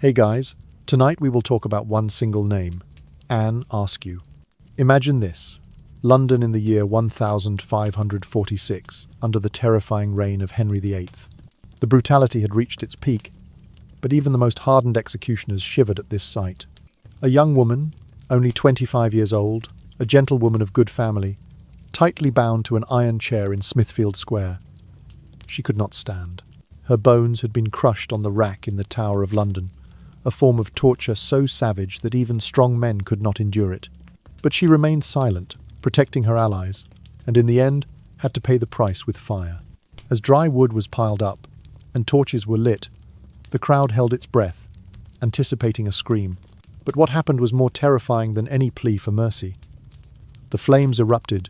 Hey guys, tonight we will talk about one single name, Anne Askew. Imagine this, London in the year 1546, under the terrifying reign of Henry VIII. The brutality had reached its peak, but even the most hardened executioners shivered at this sight. A young woman, only 25 years old, a gentlewoman of good family, tightly bound to an iron chair in Smithfield Square. She could not stand. Her bones had been crushed on the rack in the Tower of London, a form of torture so savage that even strong men could not endure it. But she remained silent, protecting her allies, and in the end had to pay the price with fire. As dry wood was piled up and torches were lit, the crowd held its breath, anticipating a scream. But what happened was more terrifying than any plea for mercy. The flames erupted,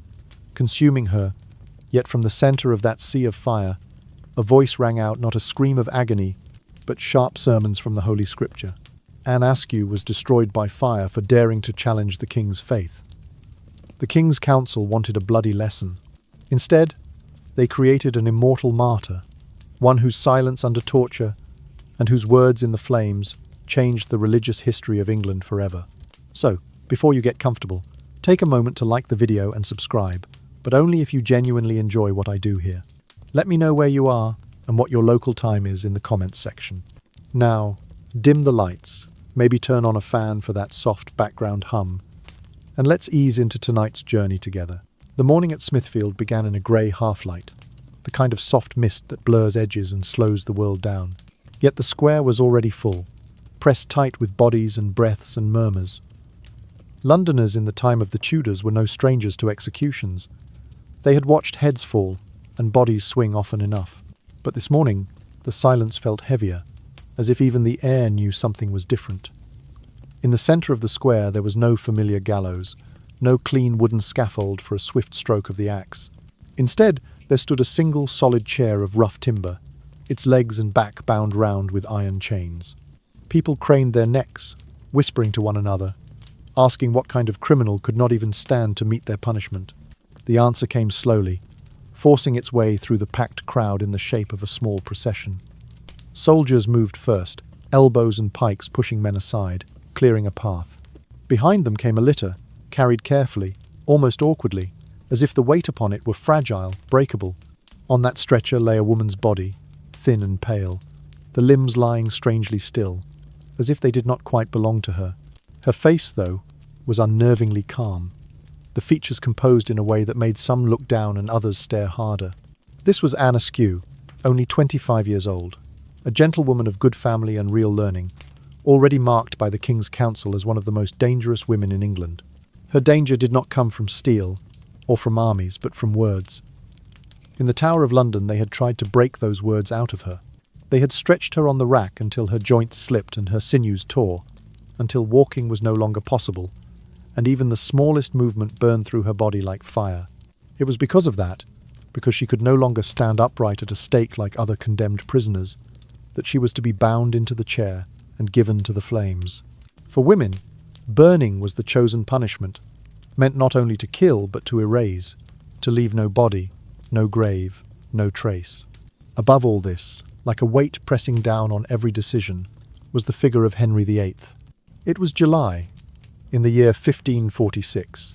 consuming her, yet from the center of that sea of fire, a voice rang out, not a scream of agony, but sharp sermons from the Holy Scripture. Anne Askew was destroyed by fire for daring to challenge the king's faith. The king's council wanted a bloody lesson. Instead, they created an immortal martyr, one whose silence under torture and whose words in the flames changed the religious history of England forever. So, before you get comfortable, take a moment to like the video and subscribe, but only if you genuinely enjoy what I do here. Let me know where you are and what your local time is in the comments section. Now, dim the lights, maybe turn on a fan for that soft background hum, and let's ease into tonight's journey together. The morning at Smithfield began in a grey half-light, the kind of soft mist that blurs edges and slows the world down. Yet the square was already full, pressed tight with bodies and breaths and murmurs. Londoners in the time of the Tudors were no strangers to executions. They had watched heads fall and bodies swing often enough. But this morning, the silence felt heavier, as if even the air knew something was different. In the center of the square there was no familiar gallows, no clean wooden scaffold for a swift stroke of the axe. Instead, there stood a single solid chair of rough timber, its legs and back bound round with iron chains. People craned their necks, whispering to one another, asking what kind of criminal could not even stand to meet their punishment. The answer came slowly, forcing its way through the packed crowd in the shape of a small procession. Soldiers moved first, elbows and pikes pushing men aside, clearing a path. Behind them came a litter, carried carefully, almost awkwardly, as if the weight upon it were fragile, breakable. On that stretcher lay a woman's body, thin and pale, the limbs lying strangely still, as if they did not quite belong to her. Her face, though, was unnervingly calm, the features composed in a way that made some look down and others stare harder. This was Anne Askew, only 25 years old, a gentlewoman of good family and real learning, already marked by the King's Council as one of the most dangerous women in England. Her danger did not come from steel or from armies, but from words. In the Tower of London they had tried to break those words out of her. They had stretched her on the rack until her joints slipped and her sinews tore, until walking was no longer possible, and even the smallest movement burned through her body like fire. It was because of that, because she could no longer stand upright at a stake like other condemned prisoners, that she was to be bound into the chair and given to the flames. For women, burning was the chosen punishment, meant not only to kill but to erase, to leave no body, no grave, no trace. Above all this, like a weight pressing down on every decision, was the figure of Henry VIII. It was July, in the year 1546,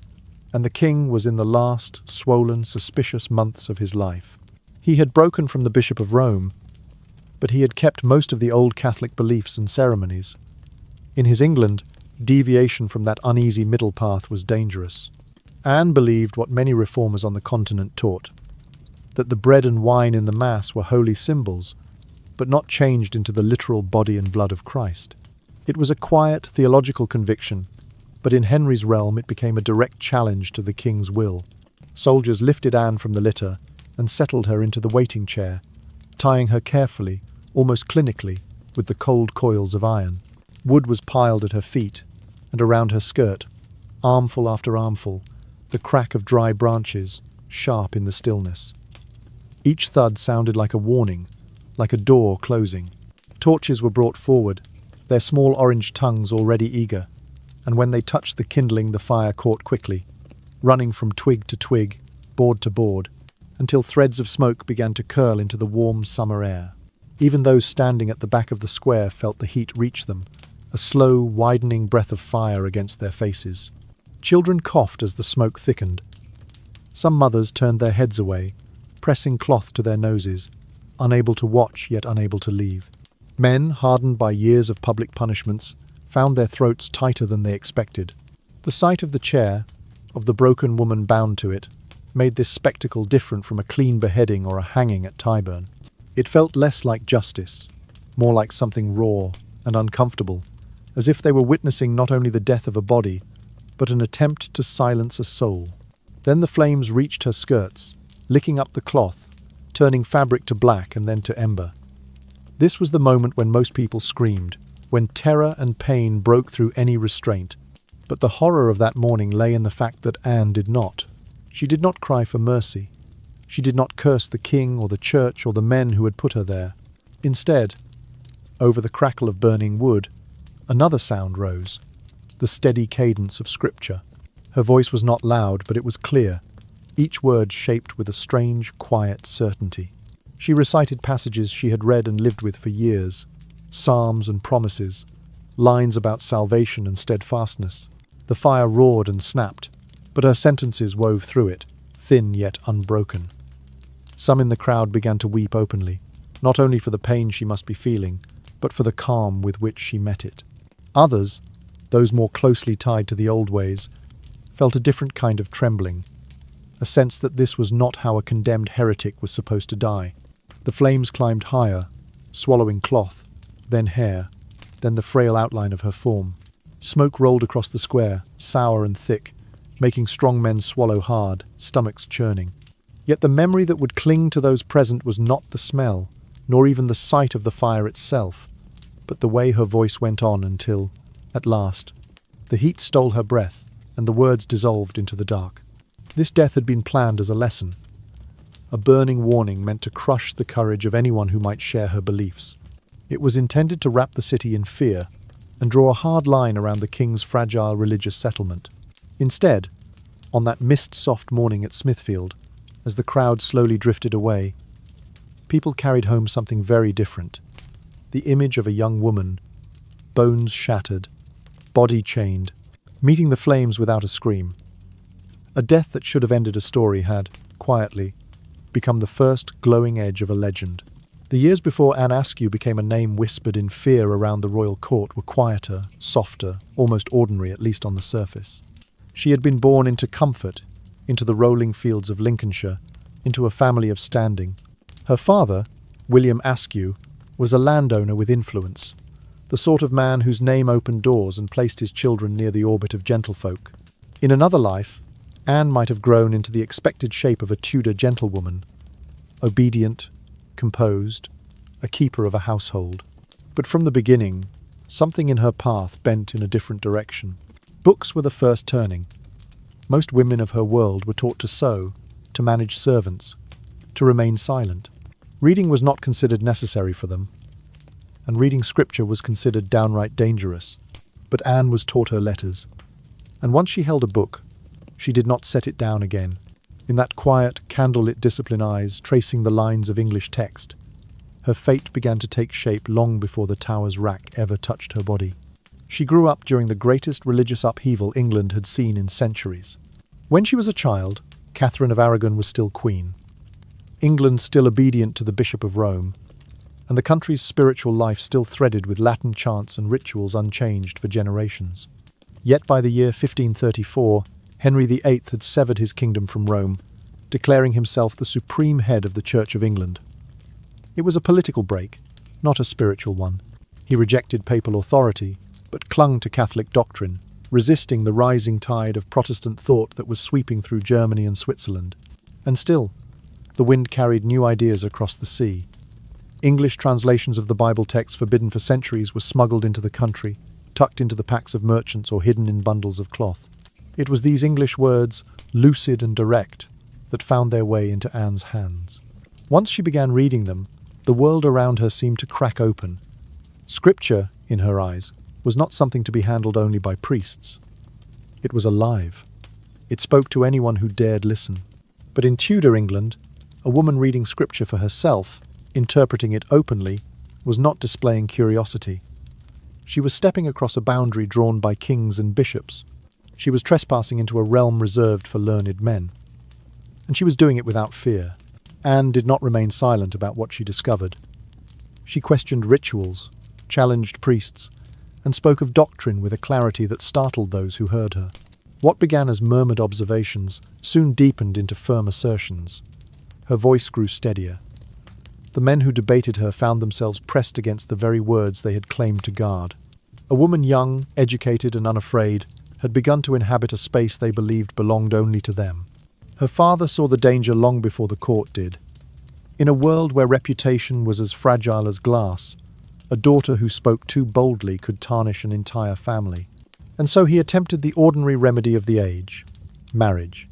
and the king was in the last, swollen, suspicious months of his life. He had broken from the Bishop of Rome, but he had kept most of the old Catholic beliefs and ceremonies. In his England, deviation from that uneasy middle path was dangerous. Anne believed what many reformers on the continent taught, that the bread and wine in the Mass were holy symbols, but not changed into the literal body and blood of Christ. It was a quiet, theological conviction, but in Henry's realm it became a direct challenge to the king's will. Soldiers lifted Anne from the litter and settled her into the waiting chair, tying her carefully, almost clinically, with the cold coils of iron. Wood was piled at her feet and around her skirt, armful after armful, the crack of dry branches, sharp in the stillness. Each thud sounded like a warning, like a door closing. Torches were brought forward, their small orange tongues already eager, and when they touched the kindling the fire caught quickly, running from twig to twig, board to board, until threads of smoke began to curl into the warm summer air. Even those standing at the back of the square felt the heat reach them, a slow, widening breath of fire against their faces. Children coughed as the smoke thickened. Some mothers turned their heads away, pressing cloth to their noses, unable to watch yet unable to leave. Men, hardened by years of public punishments, found their throats tighter than they expected. The sight of the chair, of the broken woman bound to it, made this spectacle different from a clean beheading or a hanging at Tyburn. It felt less like justice, more like something raw and uncomfortable, as if they were witnessing not only the death of a body, but an attempt to silence a soul. Then the flames reached her skirts, licking up the cloth, turning fabric to black and then to ember. This was the moment when most people screamed, when terror and pain broke through any restraint. But the horror of that morning lay in the fact that Anne did not. She did not cry for mercy. She did not curse the king or the church or the men who had put her there. Instead, over the crackle of burning wood, another sound rose, the steady cadence of scripture. Her voice was not loud, but it was clear, each word shaped with a strange, quiet certainty. She recited passages she had read and lived with for years, psalms and promises, lines about salvation and steadfastness. The fire roared and snapped, but her sentences wove through it, thin yet unbroken. Some in the crowd began to weep openly, not only for the pain she must be feeling, but for the calm with which she met it. Others, those more closely tied to the old ways, felt a different kind of trembling, a sense that this was not how a condemned heretic was supposed to die. The flames climbed higher, swallowing cloth, then hair, then the frail outline of her form. Smoke rolled across the square, sour and thick, making strong men swallow hard, stomachs churning. Yet the memory that would cling to those present was not the smell, nor even the sight of the fire itself, but the way her voice went on until, at last, the heat stole her breath and the words dissolved into the dark. This death had been planned as a lesson, a burning warning meant to crush the courage of anyone who might share her beliefs. It was intended to wrap the city in fear and draw a hard line around the king's fragile religious settlement. Instead, on that mist-soft morning at Smithfield, as the crowd slowly drifted away, people carried home something very different. The image of a young woman, bones shattered, body chained, meeting the flames without a scream. A death that should have ended a story had, quietly, become the first glowing edge of a legend. The years before Anne Askew became a name whispered in fear around the royal court were quieter, softer, almost ordinary, at least on the surface. She had been born into comfort, into the rolling fields of Lincolnshire, into a family of standing. Her father, William Askew, was a landowner with influence, the sort of man whose name opened doors and placed his children near the orbit of gentlefolk. In another life, Anne might have grown into the expected shape of a Tudor gentlewoman, obedient, composed, a keeper of a household. But from the beginning, something in her path bent in a different direction. Books were the first turning. Most women of her world were taught to sew, to manage servants, to remain silent. Reading was not considered necessary for them, and reading scripture was considered downright dangerous. But Anne was taught her letters, and once she held a book, she did not set it down again. In that quiet, candle-lit discipline eyes, tracing the lines of English text, her fate began to take shape long before the tower's rack ever touched her body. She grew up during the greatest religious upheaval England had seen in centuries. When she was a child, Catherine of Aragon was still queen, England still obedient to the Bishop of Rome, and the country's spiritual life still threaded with Latin chants and rituals unchanged for generations. Yet by the year 1534, Henry VIII had severed his kingdom from Rome, declaring himself the supreme head of the Church of England. It was a political break, not a spiritual one. He rejected papal authority, but clung to Catholic doctrine, resisting the rising tide of Protestant thought that was sweeping through Germany and Switzerland. And still, the wind carried new ideas across the sea. English translations of the Bible texts forbidden for centuries were smuggled into the country, tucked into the packs of merchants or hidden in bundles of cloth. It was these English words, lucid and direct, that found their way into Anne's hands. Once she began reading them, the world around her seemed to crack open. Scripture, in her eyes, was not something to be handled only by priests. It was alive. It spoke to anyone who dared listen. But in Tudor England, a woman reading scripture for herself, interpreting it openly, was not displaying curiosity. She was stepping across a boundary drawn by kings and bishops. She was trespassing into a realm reserved for learned men. And she was doing it without fear. Anne did not remain silent about what she discovered. She questioned rituals, challenged priests, and spoke of doctrine with a clarity that startled those who heard her. What began as murmured observations soon deepened into firm assertions. Her voice grew steadier. The men who debated her found themselves pressed against the very words they had claimed to guard. A woman young, educated, and unafraid had begun to inhabit a space they believed belonged only to them. Her father saw the danger long before the court did. In a world where reputation was as fragile as glass, a daughter who spoke too boldly could tarnish an entire family. And so he attempted the ordinary remedy of the age: marriage.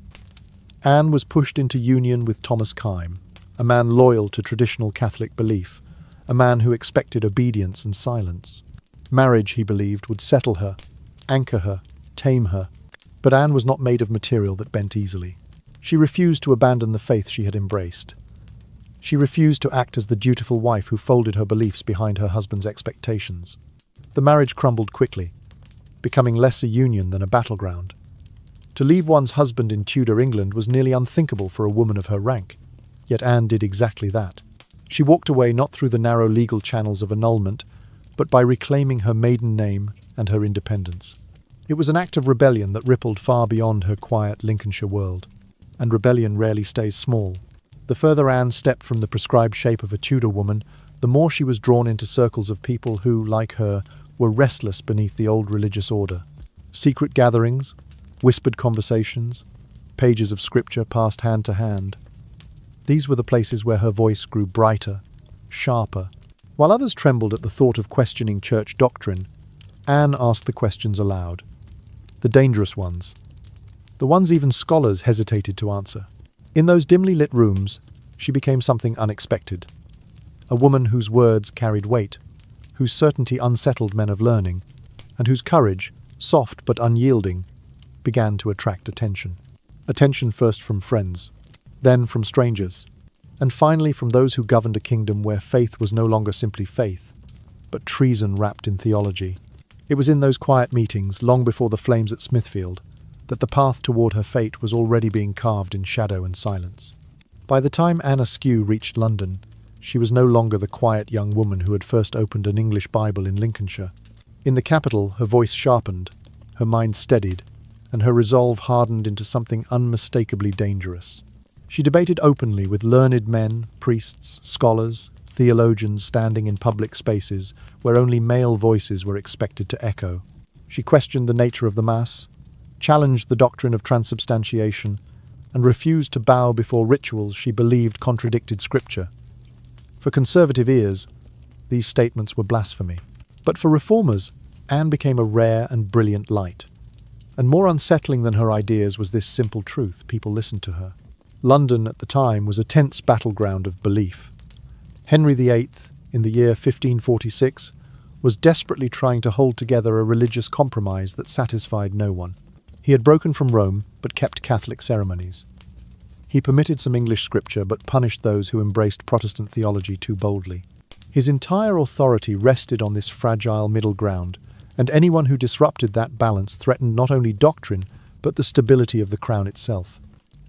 Anne was pushed into union with Thomas Kyme, a man loyal to traditional Catholic belief, a man who expected obedience and silence. Marriage, he believed, would settle her, anchor her, tame her. But Anne was not made of material that bent easily. She refused to abandon the faith she had embraced. She refused to act as the dutiful wife who folded her beliefs behind her husband's expectations. The marriage crumbled quickly, becoming less a union than a battleground. To leave one's husband in Tudor England was nearly unthinkable for a woman of her rank. Yet Anne did exactly that. She walked away not through the narrow legal channels of annulment, but by reclaiming her maiden name and her independence. It was an act of rebellion that rippled far beyond her quiet Lincolnshire world. And rebellion rarely stays small. The further Anne stepped from the prescribed shape of a Tudor woman, the more she was drawn into circles of people who, like her, were restless beneath the old religious order. Secret gatherings, whispered conversations, pages of scripture passed hand to hand. These were the places where her voice grew brighter, sharper. While others trembled at the thought of questioning church doctrine, Anne asked the questions aloud. The dangerous ones. The ones even scholars hesitated to answer. In those dimly lit rooms, she became something unexpected. A woman whose words carried weight, whose certainty unsettled men of learning, and whose courage, soft but unyielding, began to attract attention. Attention first from friends, then from strangers, and finally from those who governed a kingdom where faith was no longer simply faith, but treason wrapped in theology. It was in those quiet meetings, long before the flames at Smithfield, that the path toward her fate was already being carved in shadow and silence. By the time Anne Askew reached London, she was no longer the quiet young woman who had first opened an English Bible in Lincolnshire. In the capital, her voice sharpened, her mind steadied, and her resolve hardened into something unmistakably dangerous. She debated openly with learned men, priests, scholars, theologians standing in public spaces where only male voices were expected to echo. She questioned the nature of the Mass, challenged the doctrine of transubstantiation, and refused to bow before rituals she believed contradicted Scripture. For conservative ears, these statements were blasphemy. But for reformers, Anne became a rare and brilliant light. And more unsettling than her ideas was this simple truth: people listened to her. London at the time was a tense battleground of belief. Henry VIII, in the year 1546, was desperately trying to hold together a religious compromise that satisfied no one. He had broken from Rome, but kept Catholic ceremonies. He permitted some English scripture, but punished those who embraced Protestant theology too boldly. His entire authority rested on this fragile middle ground, and anyone who disrupted that balance threatened not only doctrine, but the stability of the crown itself.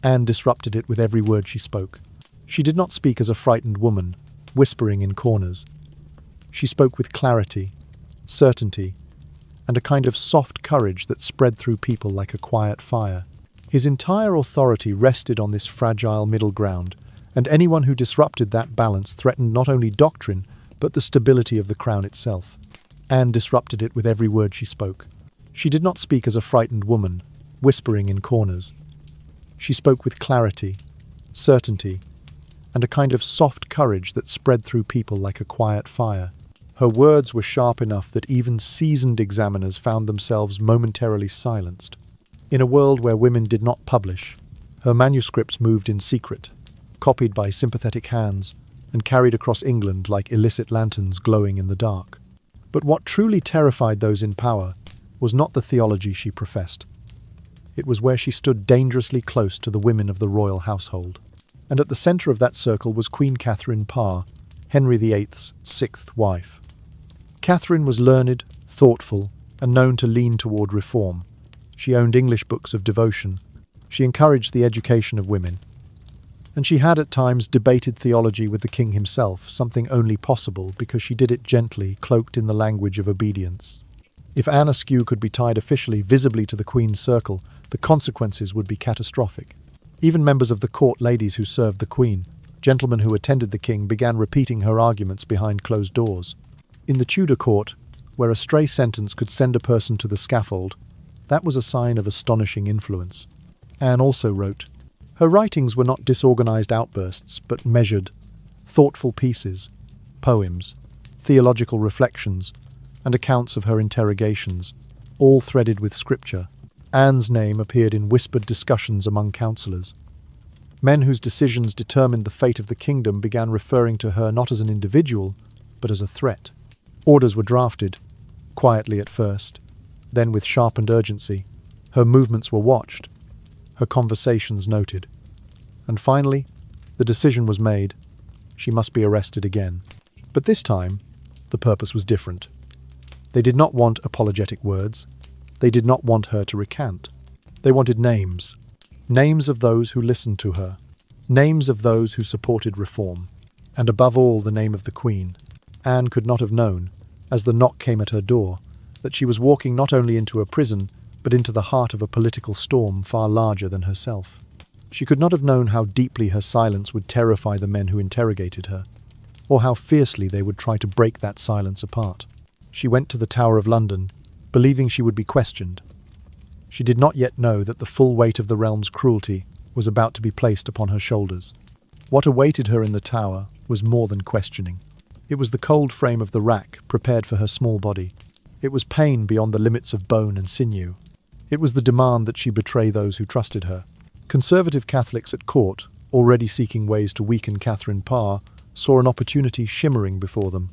Anne disrupted it with every word she spoke. She did not speak as a frightened woman, whispering in corners. She spoke with clarity, certainty, and a kind of soft courage that spread through people like a quiet fire. His entire authority rested on this fragile middle ground, and anyone who disrupted that balance threatened not only doctrine, but the stability of the crown itself. Anne disrupted it with every word she spoke. She did not speak as a frightened woman, whispering in corners. She spoke with clarity, certainty, and a kind of soft courage that spread through people like a quiet fire. Her words were sharp enough that even seasoned examiners found themselves momentarily silenced. In a world where women did not publish, her manuscripts moved in secret, copied by sympathetic hands, and carried across England like illicit lanterns glowing in the dark. But what truly terrified those in power was not the theology she professed. It was where she stood dangerously close to the women of the royal household. And at the centre of that circle was Queen Catherine Parr, Henry VIII's sixth wife. Catherine was learned, thoughtful, and known to lean toward reform. She owned English books of devotion. She encouraged the education of women. And she had at times debated theology with the king himself, something only possible because she did it gently, cloaked in the language of obedience. If Anne Askew could be tied officially, visibly to the Queen's circle, the consequences would be catastrophic. Even members of the court ladies who served the Queen, gentlemen who attended the king, began repeating her arguments behind closed doors. In the Tudor court, where a stray sentence could send a person to the scaffold, that was a sign of astonishing influence. Anne also wrote. Her writings were not disorganized outbursts, but measured, thoughtful pieces, poems, theological reflections, and accounts of her interrogations, all threaded with scripture. Anne's name appeared in whispered discussions among councillors. Men whose decisions determined the fate of the kingdom began referring to her not as an individual, but as a threat. Orders were drafted, quietly at first, then with sharpened urgency. Her movements were watched, her conversations noted. And finally, the decision was made. She must be arrested again. But this time, the purpose was different. They did not want apologetic words. They did not want her to recant. They wanted names. Names of those who listened to her. Names of those who supported reform. And above all, the name of the Queen. Anne could not have known, as the knock came at her door, that she was walking not only into a prison, but into the heart of a political storm far larger than herself. She could not have known how deeply her silence would terrify the men who interrogated her, or how fiercely they would try to break that silence apart. She went to the Tower of London, believing she would be questioned. She did not yet know that the full weight of the realm's cruelty was about to be placed upon her shoulders. What awaited her in the tower was more than questioning. It was the cold frame of the rack prepared for her small body. It was pain beyond the limits of bone and sinew. It was the demand that she betray those who trusted her. Conservative Catholics at court, already seeking ways to weaken Catherine Parr, saw an opportunity shimmering before them.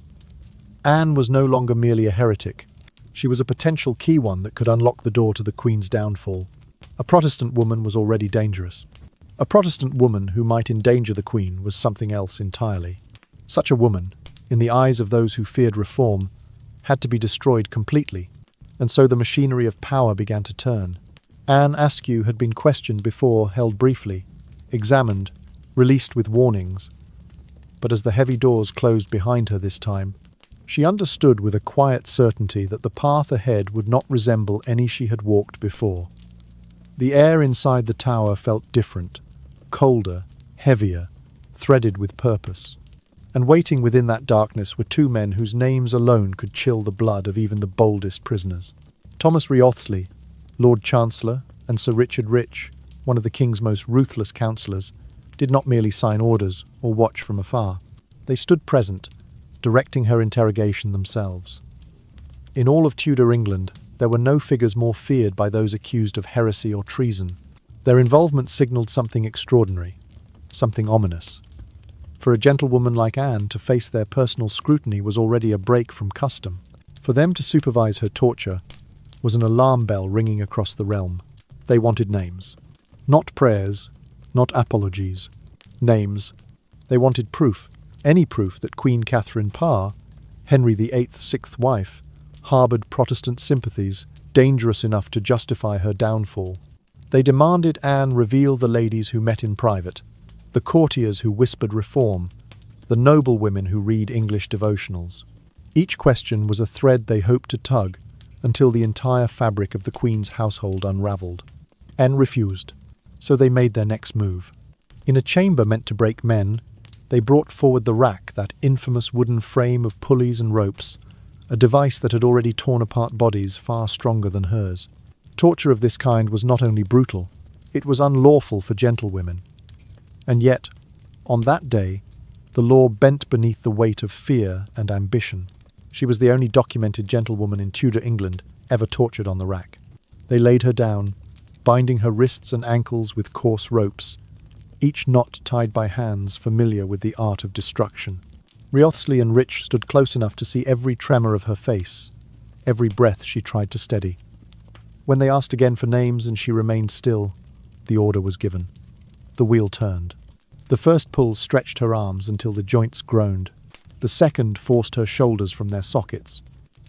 Anne was no longer merely a heretic. She was a potential key one that could unlock the door to the Queen's downfall. A Protestant woman was already dangerous. A Protestant woman who might endanger the Queen was something else entirely. Such a woman, in the eyes of those who feared reform, had to be destroyed completely, and so the machinery of power began to turn. Anne Askew had been questioned before, held briefly, examined, released with warnings. But as the heavy doors closed behind her this time, she understood with a quiet certainty that the path ahead would not resemble any she had walked before. The air inside the tower felt different, colder, heavier, threaded with purpose. And waiting within that darkness were two men whose names alone could chill the blood of even the boldest prisoners. Thomas Wriothesley, Lord Chancellor, and Sir Richard Rich, one of the King's most ruthless counsellors, did not merely sign orders or watch from afar. They stood present, directing her interrogation themselves. In all of Tudor England, there were no figures more feared by those accused of heresy or treason. Their involvement signalled something extraordinary, something ominous. For a gentlewoman like Anne to face their personal scrutiny was already a break from custom. For them to supervise her torture was an alarm bell ringing across the realm. They wanted names. Not prayers, not apologies. Names. They wanted proof. Any proof that Queen Catherine Parr, Henry VIII's sixth wife, harboured Protestant sympathies dangerous enough to justify her downfall. They demanded Anne reveal the ladies who met in private, the courtiers who whispered reform, the noble women who read English devotionals. Each question was a thread they hoped to tug until the entire fabric of the Queen's household unravelled. Anne refused, so they made their next move. In a chamber meant to break men, they brought forward the rack, that infamous wooden frame of pulleys and ropes, a device that had already torn apart bodies far stronger than hers. Torture of this kind was not only brutal, it was unlawful for gentlewomen. And yet, on that day, the law bent beneath the weight of fear and ambition. She was the only documented gentlewoman in Tudor England ever tortured on the rack. They laid her down, binding her wrists and ankles with coarse ropes, each knot tied by hands familiar with the art of destruction. Wriothesley and Rich stood close enough to see every tremor of her face, every breath she tried to steady. When they asked again for names and she remained still, the order was given. The wheel turned. The first pull stretched her arms until the joints groaned. The second forced her shoulders from their sockets.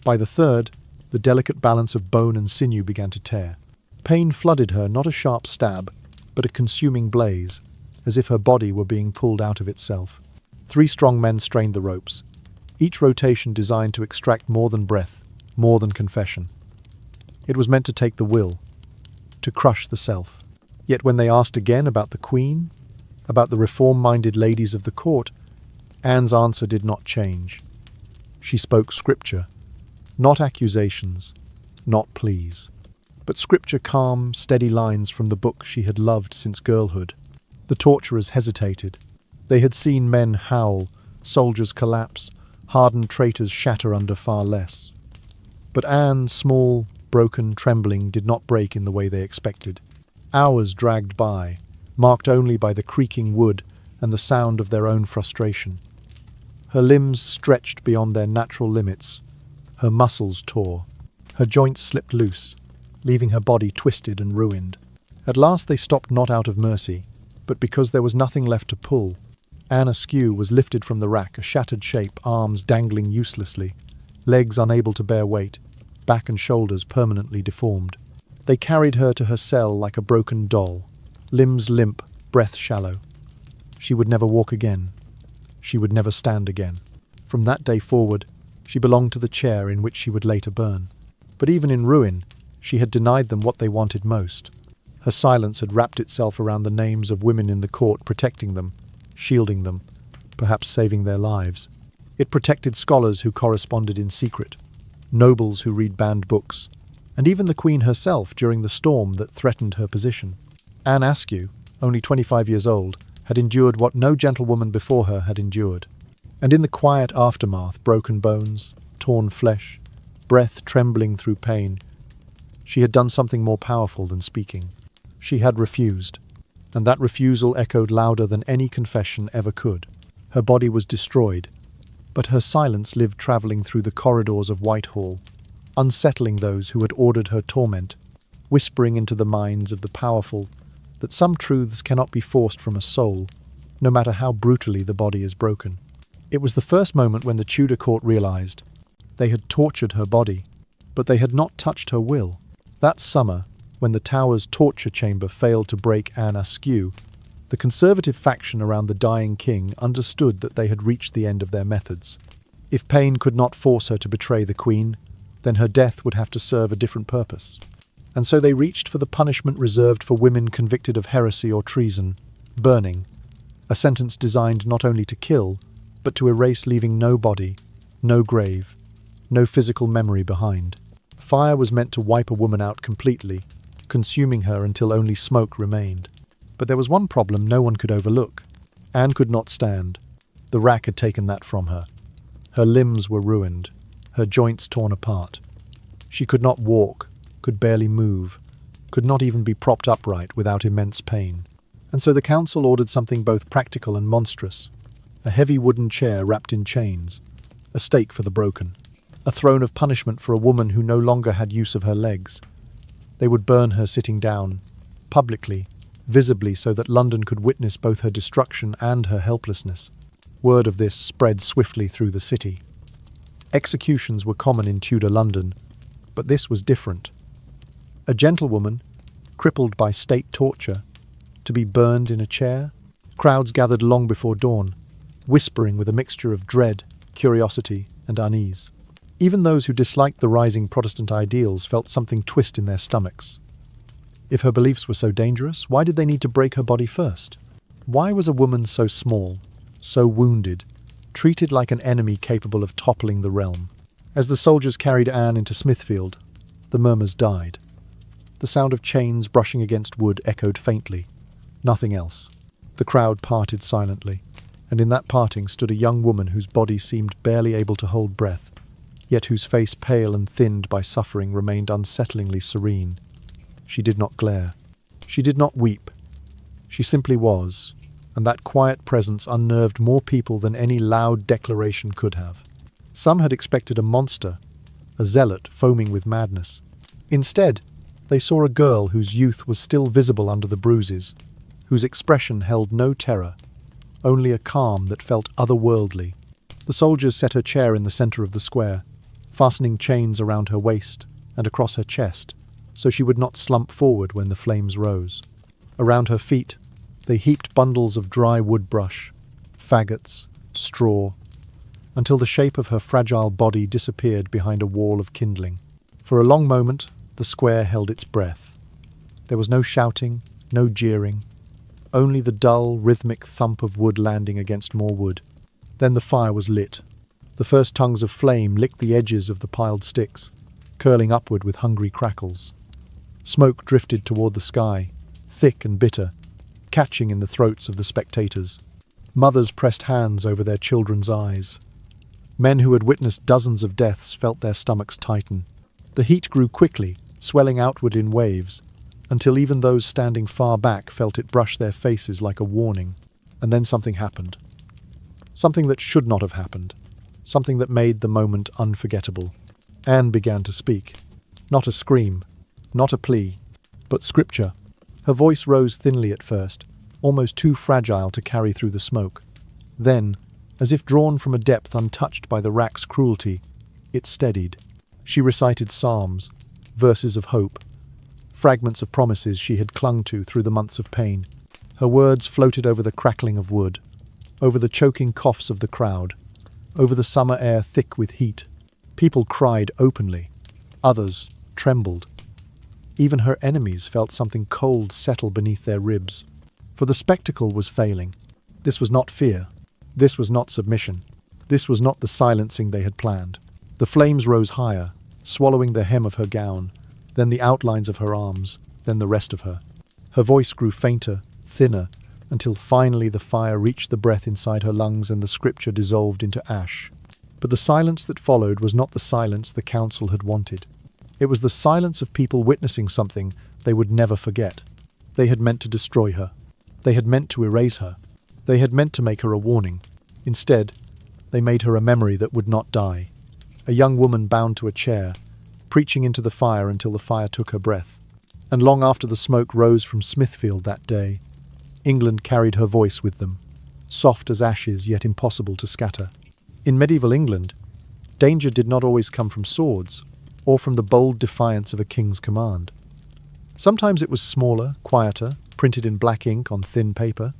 By the third, the delicate balance of bone and sinew began to tear. Pain flooded her, not a sharp stab, but a consuming blaze, as if her body were being pulled out of itself. 3 strong men strained the ropes, each rotation designed to extract more than breath, more than confession. It was meant to take the will, to crush the self. Yet when they asked again about the Queen, about the reform-minded ladies of the court, Anne's answer did not change. She spoke scripture, not accusations, not pleas, but scripture, calm, steady lines from the book she had loved since girlhood. The torturers hesitated. They had seen men howl, soldiers collapse, hardened traitors shatter under far less. But Anne, small, broken, trembling, did not break in the way they expected. Hours dragged by, marked only by the creaking wood and the sound of their own frustration. Her limbs stretched beyond their natural limits. Her muscles tore. Her joints slipped loose, leaving her body twisted and ruined. At last they stopped, not out of mercy, but because there was nothing left to pull. Anne Askew was lifted from the rack, a shattered shape, arms dangling uselessly, legs unable to bear weight, back and shoulders permanently deformed. They carried her to her cell like a broken doll, limbs limp, breath shallow. She would never walk again. She would never stand again. From that day forward, she belonged to the chair in which she would later burn. But even in ruin, she had denied them what they wanted most. Her silence had wrapped itself around the names of women in the court, protecting them, shielding them, perhaps saving their lives. It protected scholars who corresponded in secret, nobles who read banned books, and even the Queen herself during the storm that threatened her position. Anne Askew, only 25 years old, had endured what no gentlewoman before her had endured. And in the quiet aftermath, broken bones, torn flesh, breath trembling through pain, she had done something more powerful than speaking. She had refused, and that refusal echoed louder than any confession ever could. Her body was destroyed, but her silence lived, travelling through the corridors of Whitehall, unsettling those who had ordered her torment, whispering into the minds of the powerful that some truths cannot be forced from a soul, no matter how brutally the body is broken. It was the first moment when the Tudor court realized they had tortured her body, but they had not touched her will. That summer, when the Tower's torture chamber failed to break Anne Askew, the conservative faction around the dying king understood that they had reached the end of their methods. If pain could not force her to betray the Queen, then her death would have to serve a different purpose. And so they reached for the punishment reserved for women convicted of heresy or treason, burning, a sentence designed not only to kill, but to erase, leaving no body, no grave, no physical memory behind. Fire was meant to wipe a woman out completely, consuming her until only smoke remained. But there was one problem no one could overlook. Anne could not stand. The rack had taken that from her. Her limbs were ruined, her joints torn apart. She could not walk, could barely move, could not even be propped upright without immense pain. And so the council ordered something both practical and monstrous. A heavy wooden chair wrapped in chains, a stake for the broken, a throne of punishment for a woman who no longer had use of her legs. They would burn her sitting down, publicly, visibly, so that London could witness both her destruction and her helplessness. Word of this spread swiftly through the city. Executions were common in Tudor London, but this was different. A gentlewoman, crippled by state torture, to be burned in a chair? Crowds gathered long before dawn, whispering with a mixture of dread, curiosity, and unease. Even those who disliked the rising Protestant ideals felt something twist in their stomachs. If her beliefs were so dangerous, why did they need to break her body first? Why was a woman so small, so wounded, treated like an enemy capable of toppling the realm? As the soldiers carried Anne into Smithfield, the murmurs died. The sound of chains brushing against wood echoed faintly. Nothing else. The crowd parted silently, and in that parting stood a young woman whose body seemed barely able to hold breath, yet whose face, pale and thinned by suffering, remained unsettlingly serene. She did not glare. She did not weep. She simply was, and that quiet presence unnerved more people than any loud declaration could have. Some had expected a monster, a zealot foaming with madness. Instead, they saw a girl whose youth was still visible under the bruises, whose expression held no terror, only a calm that felt otherworldly. The soldiers set her chair in the centre of the square, fastening chains around her waist and across her chest, so she would not slump forward when the flames rose. Around her feet, they heaped bundles of dry wood brush, faggots, straw, until the shape of her fragile body disappeared behind a wall of kindling. For a long moment, the square held its breath. There was no shouting, no jeering, only the dull, rhythmic thump of wood landing against more wood. Then the fire was lit. The first tongues of flame licked the edges of the piled sticks, curling upward with hungry crackles. Smoke drifted toward the sky, thick and bitter, catching in the throats of the spectators. Mothers pressed hands over their children's eyes. Men who had witnessed dozens of deaths felt their stomachs tighten. The heat grew quickly, swelling outward in waves, until even those standing far back felt it brush their faces like a warning. And then something happened. Something that should not have happened. Something that made the moment unforgettable. Anne began to speak. Not a scream, not a plea, but scripture. Her voice rose thinly at first, almost too fragile to carry through the smoke. Then, as if drawn from a depth untouched by the rack's cruelty, it steadied. She recited psalms, verses of hope, fragments of promises she had clung to through the months of pain. Her words floated over the crackling of wood, over the choking coughs of the crowd, over the summer air thick with heat. People cried openly. Others trembled. Even her enemies felt something cold settle beneath their ribs. For the spectacle was failing. This was not fear. This was not submission. This was not the silencing they had planned. The flames rose higher, swallowing the hem of her gown, then the outlines of her arms, then the rest of her. Her voice grew fainter, thinner, until finally the fire reached the breath inside her lungs and the scripture dissolved into ash. But the silence that followed was not the silence the council had wanted. It was the silence of people witnessing something they would never forget. They had meant to destroy her. They had meant to erase her. They had meant to make her a warning. Instead, they made her a memory that would not die. A young woman bound to a chair, preaching into the fire until the fire took her breath. And long after the smoke rose from Smithfield that day, England carried her voice with them, soft as ashes yet impossible to scatter. In medieval England, danger did not always come from swords, or from the bold defiance of a king's command. Sometimes it was smaller, quieter, printed in black ink on thin paper.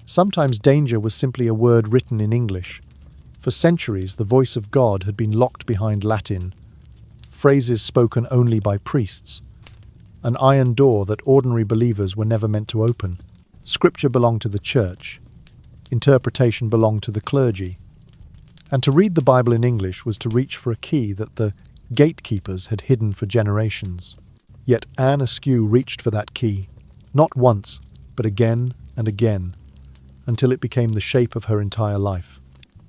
Sometimes danger was simply a word written in English. For centuries, the voice of God had been locked behind Latin, phrases spoken only by priests, an iron door that ordinary believers were never meant to open. Scripture belonged to the church. Interpretation belonged to the clergy. And to read the Bible in English was to reach for a key that the gatekeepers had hidden for generations. Yet Anne Askew reached for that key, not once, but again and again, until it became the shape of her entire life.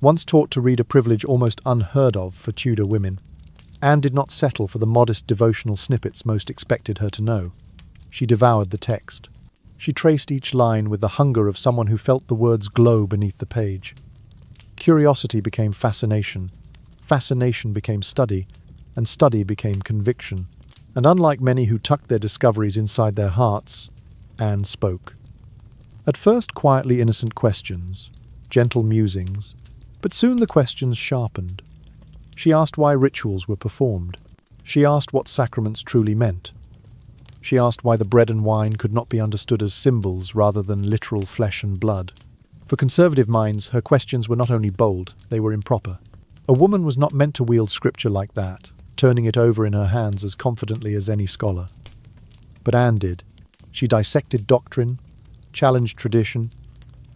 Once taught to read, a privilege almost unheard of for Tudor women, Anne did not settle for the modest devotional snippets most expected her to know. She devoured the text. She traced each line with the hunger of someone who felt the words glow beneath the page. Curiosity became fascination became study, and study became conviction. And unlike many who tucked their discoveries inside their hearts, Anne spoke. At first quietly innocent questions, gentle musings, but soon the questions sharpened. She asked why rituals were performed. She asked what sacraments truly meant. She asked why the bread and wine could not be understood as symbols rather than literal flesh and blood. For conservative minds, her questions were not only bold, they were improper. A woman was not meant to wield scripture like that, turning it over in her hands as confidently as any scholar. But Anne did. She dissected doctrine, challenged tradition,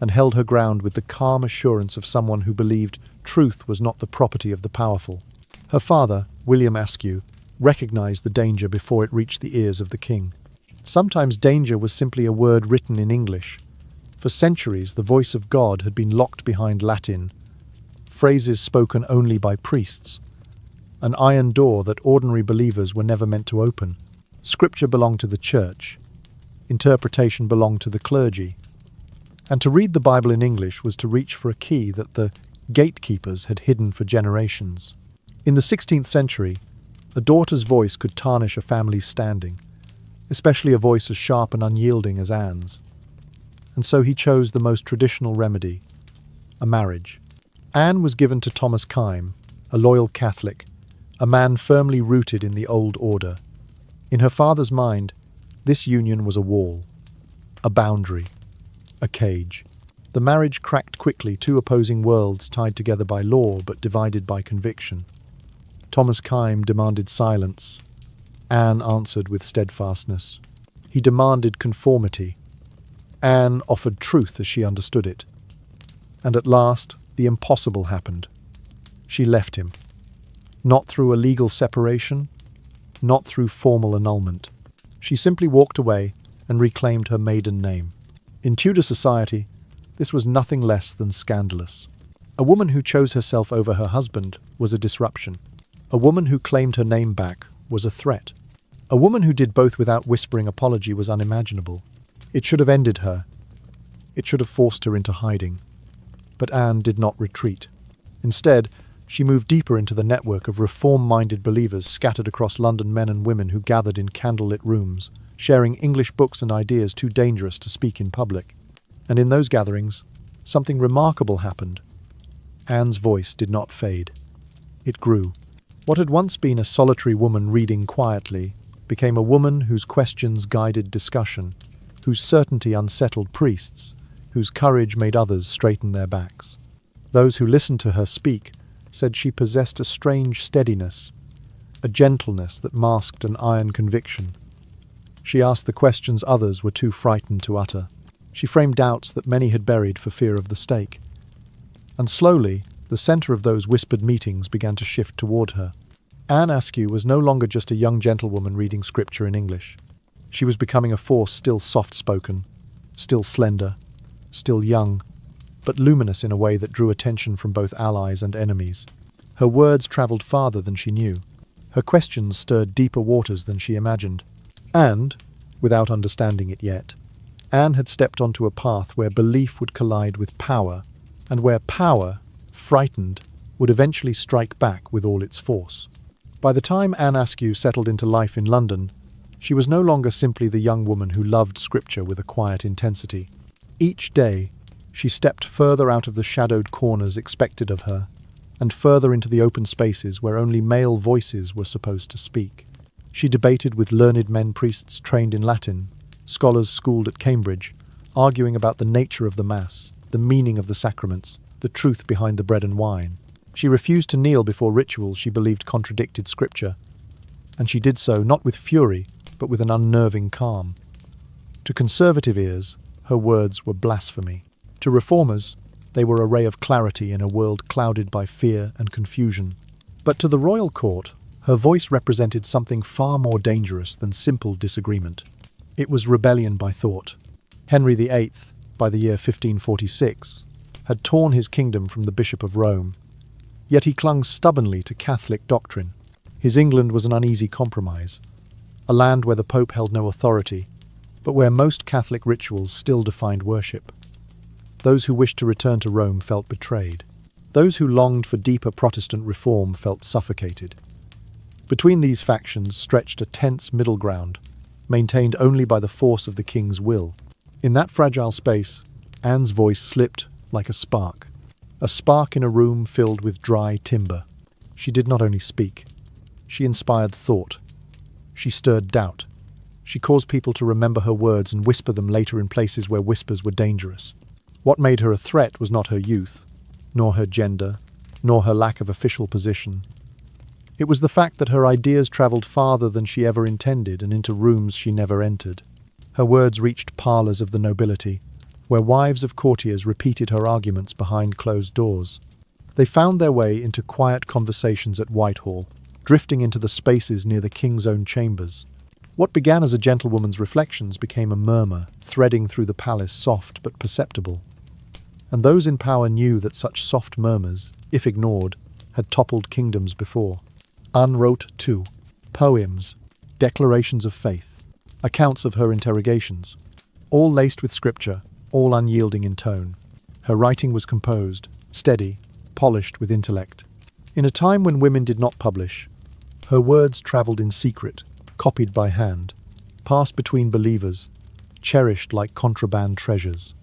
and held her ground with the calm assurance of someone who believed truth was not the property of the powerful. Her father, William Askew, recognized the danger before it reached the ears of the king. Sometimes danger was simply a word written in English. For centuries, the voice of God had been locked behind Latin, phrases spoken only by priests, an iron door that ordinary believers were never meant to open. Scripture belonged to the church. Interpretation belonged to the clergy. And to read the Bible in English was to reach for a key that the gatekeepers had hidden for generations. In the 16th century, a daughter's voice could tarnish a family's standing, especially a voice as sharp and unyielding as Anne's. And so he chose the most traditional remedy, a marriage. Anne was given to Thomas Kyme, a loyal Catholic, a man firmly rooted in the old order. In her father's mind, this union was a wall, a boundary, a cage. The marriage cracked quickly, two opposing worlds tied together by law but divided by conviction. Thomas Kyme demanded silence. Anne answered with steadfastness. He demanded conformity. Anne offered truth as she understood it. And at last, the impossible happened. She left him. Not through a legal separation, not through formal annulment. She simply walked away and reclaimed her maiden name. In Tudor society, this was nothing less than scandalous. A woman who chose herself over her husband was a disruption. A woman who claimed her name back was a threat. A woman who did both without whispering apology was unimaginable. It should have ended her. It should have forced her into hiding. But Anne did not retreat. Instead, she moved deeper into the network of reform-minded believers scattered across London, men and women who gathered in candlelit rooms, sharing English books and ideas too dangerous to speak in public. And in those gatherings, something remarkable happened. Anne's voice did not fade. It grew. What had once been a solitary woman reading quietly became a woman whose questions guided discussion, whose certainty unsettled priests, whose courage made others straighten their backs. Those who listened to her speak said she possessed a strange steadiness, a gentleness that masked an iron conviction. She asked the questions others were too frightened to utter. She framed doubts that many had buried for fear of the stake. And slowly, the centre of those whispered meetings began to shift toward her. Anne Askew was no longer just a young gentlewoman reading scripture in English. She was becoming a force still soft-spoken, still slender, still young, but luminous in a way that drew attention from both allies and enemies. Her words travelled farther than she knew. Her questions stirred deeper waters than she imagined. And, without understanding it yet, Anne had stepped onto a path where belief would collide with power, and where power, frightened, would eventually strike back with all its force. By the time Anne Askew settled into life in London, she was no longer simply the young woman who loved scripture with a quiet intensity. Each day, she stepped further out of the shadowed corners expected of her, and further into the open spaces where only male voices were supposed to speak. She debated with learned men, priests trained in Latin, scholars schooled at Cambridge, arguing about the nature of the Mass, the meaning of the sacraments, the truth behind the bread and wine. She refused to kneel before rituals she believed contradicted Scripture, and she did so not with fury, but with an unnerving calm. To conservative ears, her words were blasphemy. To reformers, they were a ray of clarity in a world clouded by fear and confusion. But to the royal court, her voice represented something far more dangerous than simple disagreement. It was rebellion by thought. Henry VIII, by the year 1546, had torn his kingdom from the Bishop of Rome, yet he clung stubbornly to Catholic doctrine. His England was an uneasy compromise, a land where the Pope held no authority, but where most Catholic rituals still defined worship. Those who wished to return to Rome felt betrayed. Those who longed for deeper Protestant reform felt suffocated. Between these factions stretched a tense middle ground, maintained only by the force of the king's will. In that fragile space, Anne's voice slipped like a spark in a room filled with dry timber. She did not only speak, she inspired thought. She stirred doubt. She caused people to remember her words and whisper them later in places where whispers were dangerous. What made her a threat was not her youth, nor her gender, nor her lack of official position. It was the fact that her ideas travelled farther than she ever intended and into rooms she never entered. Her words reached parlours of the nobility, where wives of courtiers repeated her arguments behind closed doors. They found their way into quiet conversations at Whitehall, drifting into the spaces near the king's own chambers. What began as a gentlewoman's reflections became a murmur, threading through the palace, soft but perceptible. And those in power knew that such soft murmurs, if ignored, had toppled kingdoms before. Anne wrote, too, poems, declarations of faith, accounts of her interrogations, all laced with scripture, all unyielding in tone. Her writing was composed, steady, polished with intellect. In a time when women did not publish, her words travelled in secret, copied by hand, passed between believers, cherished like contraband treasures.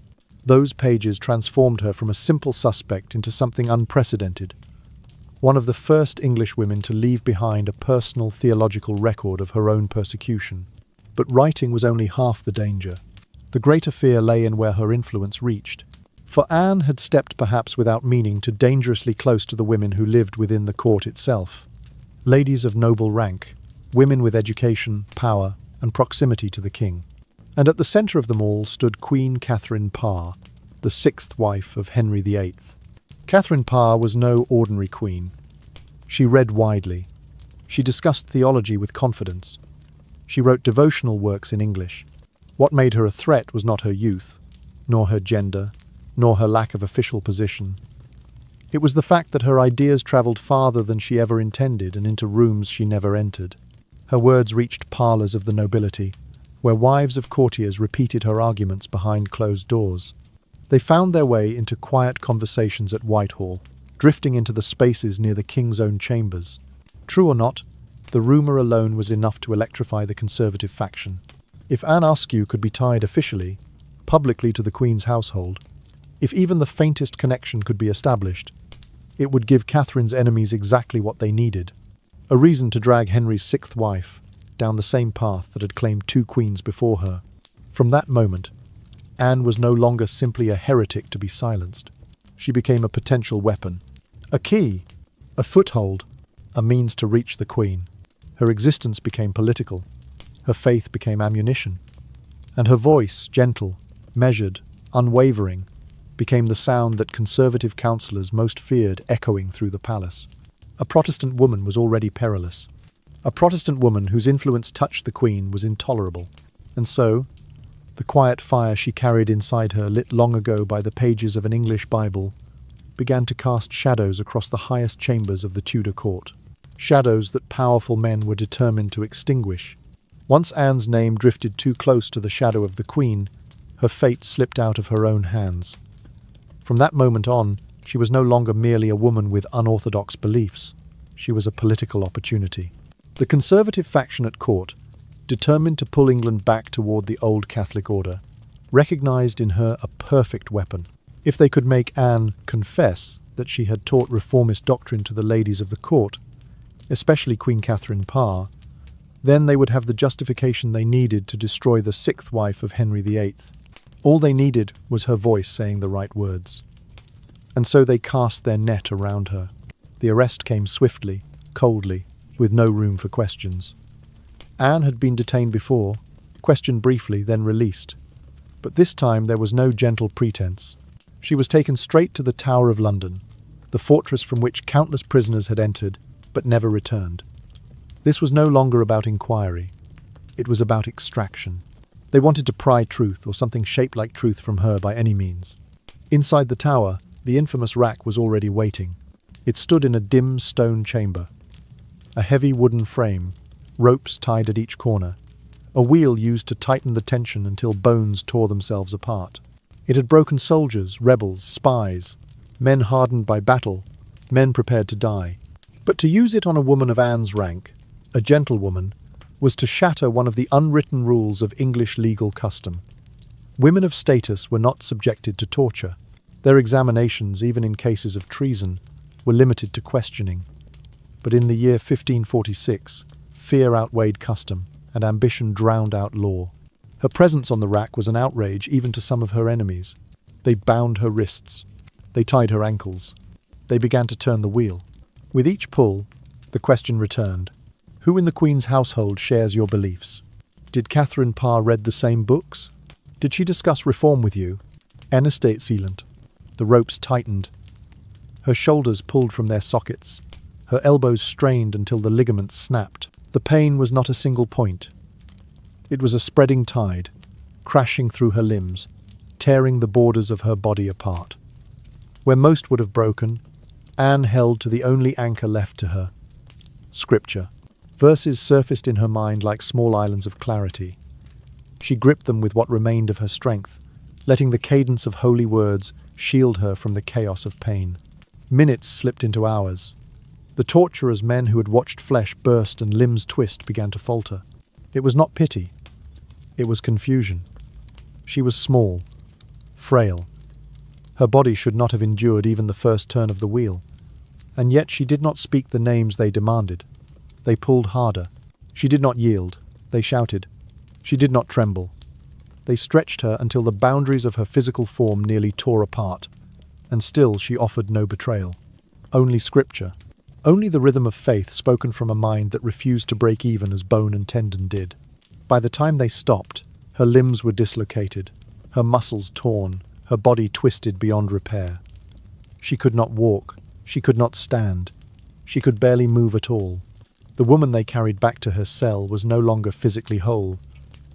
Those pages transformed her from a simple suspect into something unprecedented, one of the first English women to leave behind a personal theological record of her own persecution. But writing was only half the danger. The greater fear lay in where her influence reached. For Anne had stepped, perhaps without meaning, to dangerously close to the women who lived within the court itself. Ladies of noble rank, women with education, power, and proximity to the king. And at the centre of them all stood Queen Catherine Parr, the sixth wife of Henry VIII. Catherine Parr was no ordinary queen. She read widely. She discussed theology with confidence. She wrote devotional works in English. What made her a threat was not her youth, nor her gender, nor her lack of official position. It was the fact that her ideas travelled farther than she ever intended and into rooms she never entered. Her words reached parlours of the nobility, where wives of courtiers repeated her arguments behind closed doors. They found their way into quiet conversations at Whitehall, drifting into the spaces near the king's own chambers. True or not, the rumour alone was enough to electrify the conservative faction. If Anne Askew could be tied officially, publicly to the Queen's household, if even the faintest connection could be established, it would give Catherine's enemies exactly what they needed, a reason to drag Henry's sixth wife down the same path that had claimed two queens before her. From that moment, Anne was no longer simply a heretic to be silenced. She became a potential weapon, a key, a foothold, a means to reach the Queen. Her existence became political. Her faith became ammunition. And her voice, gentle, measured, unwavering, became the sound that conservative councillors most feared echoing through the palace. A Protestant woman was already perilous. A Protestant woman whose influence touched the Queen was intolerable. And so, the quiet fire she carried inside her, lit long ago by the pages of an English Bible, began to cast shadows across the highest chambers of the Tudor court. Shadows that powerful men were determined to extinguish. Once Anne's name drifted too close to the shadow of the Queen, her fate slipped out of her own hands. From that moment on, she was no longer merely a woman with unorthodox beliefs. She was a political opportunity. The conservative faction at court, determined to pull England back toward the old Catholic order, recognized in her a perfect weapon. If they could make Anne confess that she had taught reformist doctrine to the ladies of the court, especially Queen Catherine Parr, then they would have the justification they needed to destroy the sixth wife of Henry VIII. All they needed was her voice saying the right words. And so they cast their net around her. The arrest came swiftly, coldly, with no room for questions. Anne had been detained before, questioned briefly, then released. But this time there was no gentle pretense. She was taken straight to the Tower of London, the fortress from which countless prisoners had entered, but never returned. This was no longer about inquiry. It was about extraction. They wanted to pry truth, or something shaped like truth, from her by any means. Inside the tower, the infamous rack was already waiting. It stood in a dim stone chamber. A heavy wooden frame, ropes tied at each corner, a wheel used to tighten the tension until bones tore themselves apart. It had broken soldiers, rebels, spies, men hardened by battle, men prepared to die. But to use it on a woman of Anne's rank, a gentlewoman, was to shatter one of the unwritten rules of English legal custom. Women of status were not subjected to torture. Their examinations, even in cases of treason, were limited to questioning. But in the year 1546, fear outweighed custom, and ambition drowned out law. Her presence on the rack was an outrage even to some of her enemies. They bound her wrists. They tied her ankles. They began to turn the wheel. With each pull, the question returned: who in the Queen's household shares your beliefs? Did Catherine Parr read the same books? Did she discuss reform with you? Anne Askew. The ropes tightened. Her shoulders pulled from their sockets. Her elbows strained until the ligaments snapped. The pain was not a single point. It was a spreading tide, crashing through her limbs, tearing the borders of her body apart. Where most would have broken, Anne held to the only anchor left to her: Scripture. Verses surfaced in her mind like small islands of clarity. She gripped them with what remained of her strength, letting the cadence of holy words shield her from the chaos of pain. Minutes slipped into hours. The torturers, men who had watched flesh burst and limbs twist, began to falter. It was not pity. It was confusion. She was small, frail. Her body should not have endured even the first turn of the wheel. And yet she did not speak the names they demanded. They pulled harder. She did not yield. They shouted. She did not tremble. They stretched her until the boundaries of her physical form nearly tore apart, and still she offered no betrayal. Only scripture. Only the rhythm of faith spoken from a mind that refused to break even as bone and tendon did. By the time they stopped, her limbs were dislocated, her muscles torn, her body twisted beyond repair. She could not walk, she could not stand, she could barely move at all. The woman they carried back to her cell was no longer physically whole.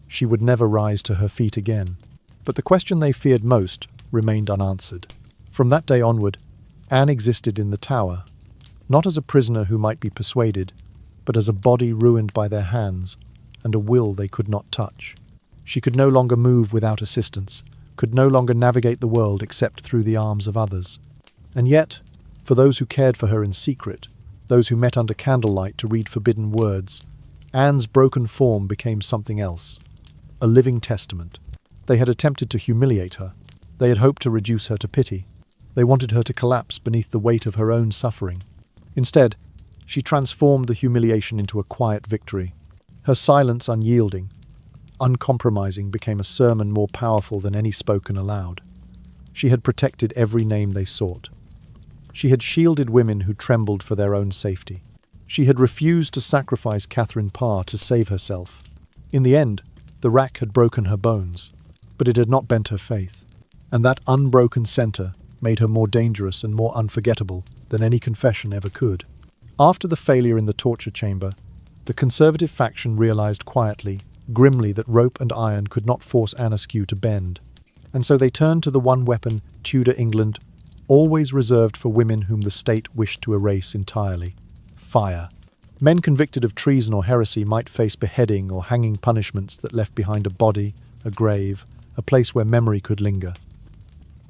She would never rise to her feet again. But the question they feared most remained unanswered. From that day onward, Anne existed in the tower, not as a prisoner who might be persuaded, but as a body ruined by their hands and a will they could not touch. She could no longer move without assistance, could no longer navigate the world except through the arms of others. And yet, for those who cared for her in secret, those who met under candlelight to read forbidden words, Anne's broken form became something else, a living testament. They had attempted to humiliate her. They had hoped to reduce her to pity. They wanted her to collapse beneath the weight of her own suffering. Instead, she transformed the humiliation into a quiet victory. Her silence, unyielding, uncompromising, became a sermon more powerful than any spoken aloud. She had protected every name they sought. She had shielded women who trembled for their own safety. She had refused to sacrifice Catherine Parr to save herself. In the end, the rack had broken her bones, but it had not bent her faith. And that unbroken center made her more dangerous and more unforgettable than any confession ever could. After the failure in the torture chamber, the conservative faction realized quietly, grimly, that rope and iron could not force Anne Askew to bend. And so they turned to the one weapon Tudor England always reserved for women whom the state wished to erase entirely: fire. Men convicted of treason or heresy might face beheading or hanging punishments that left behind a body, a grave, a place where memory could linger.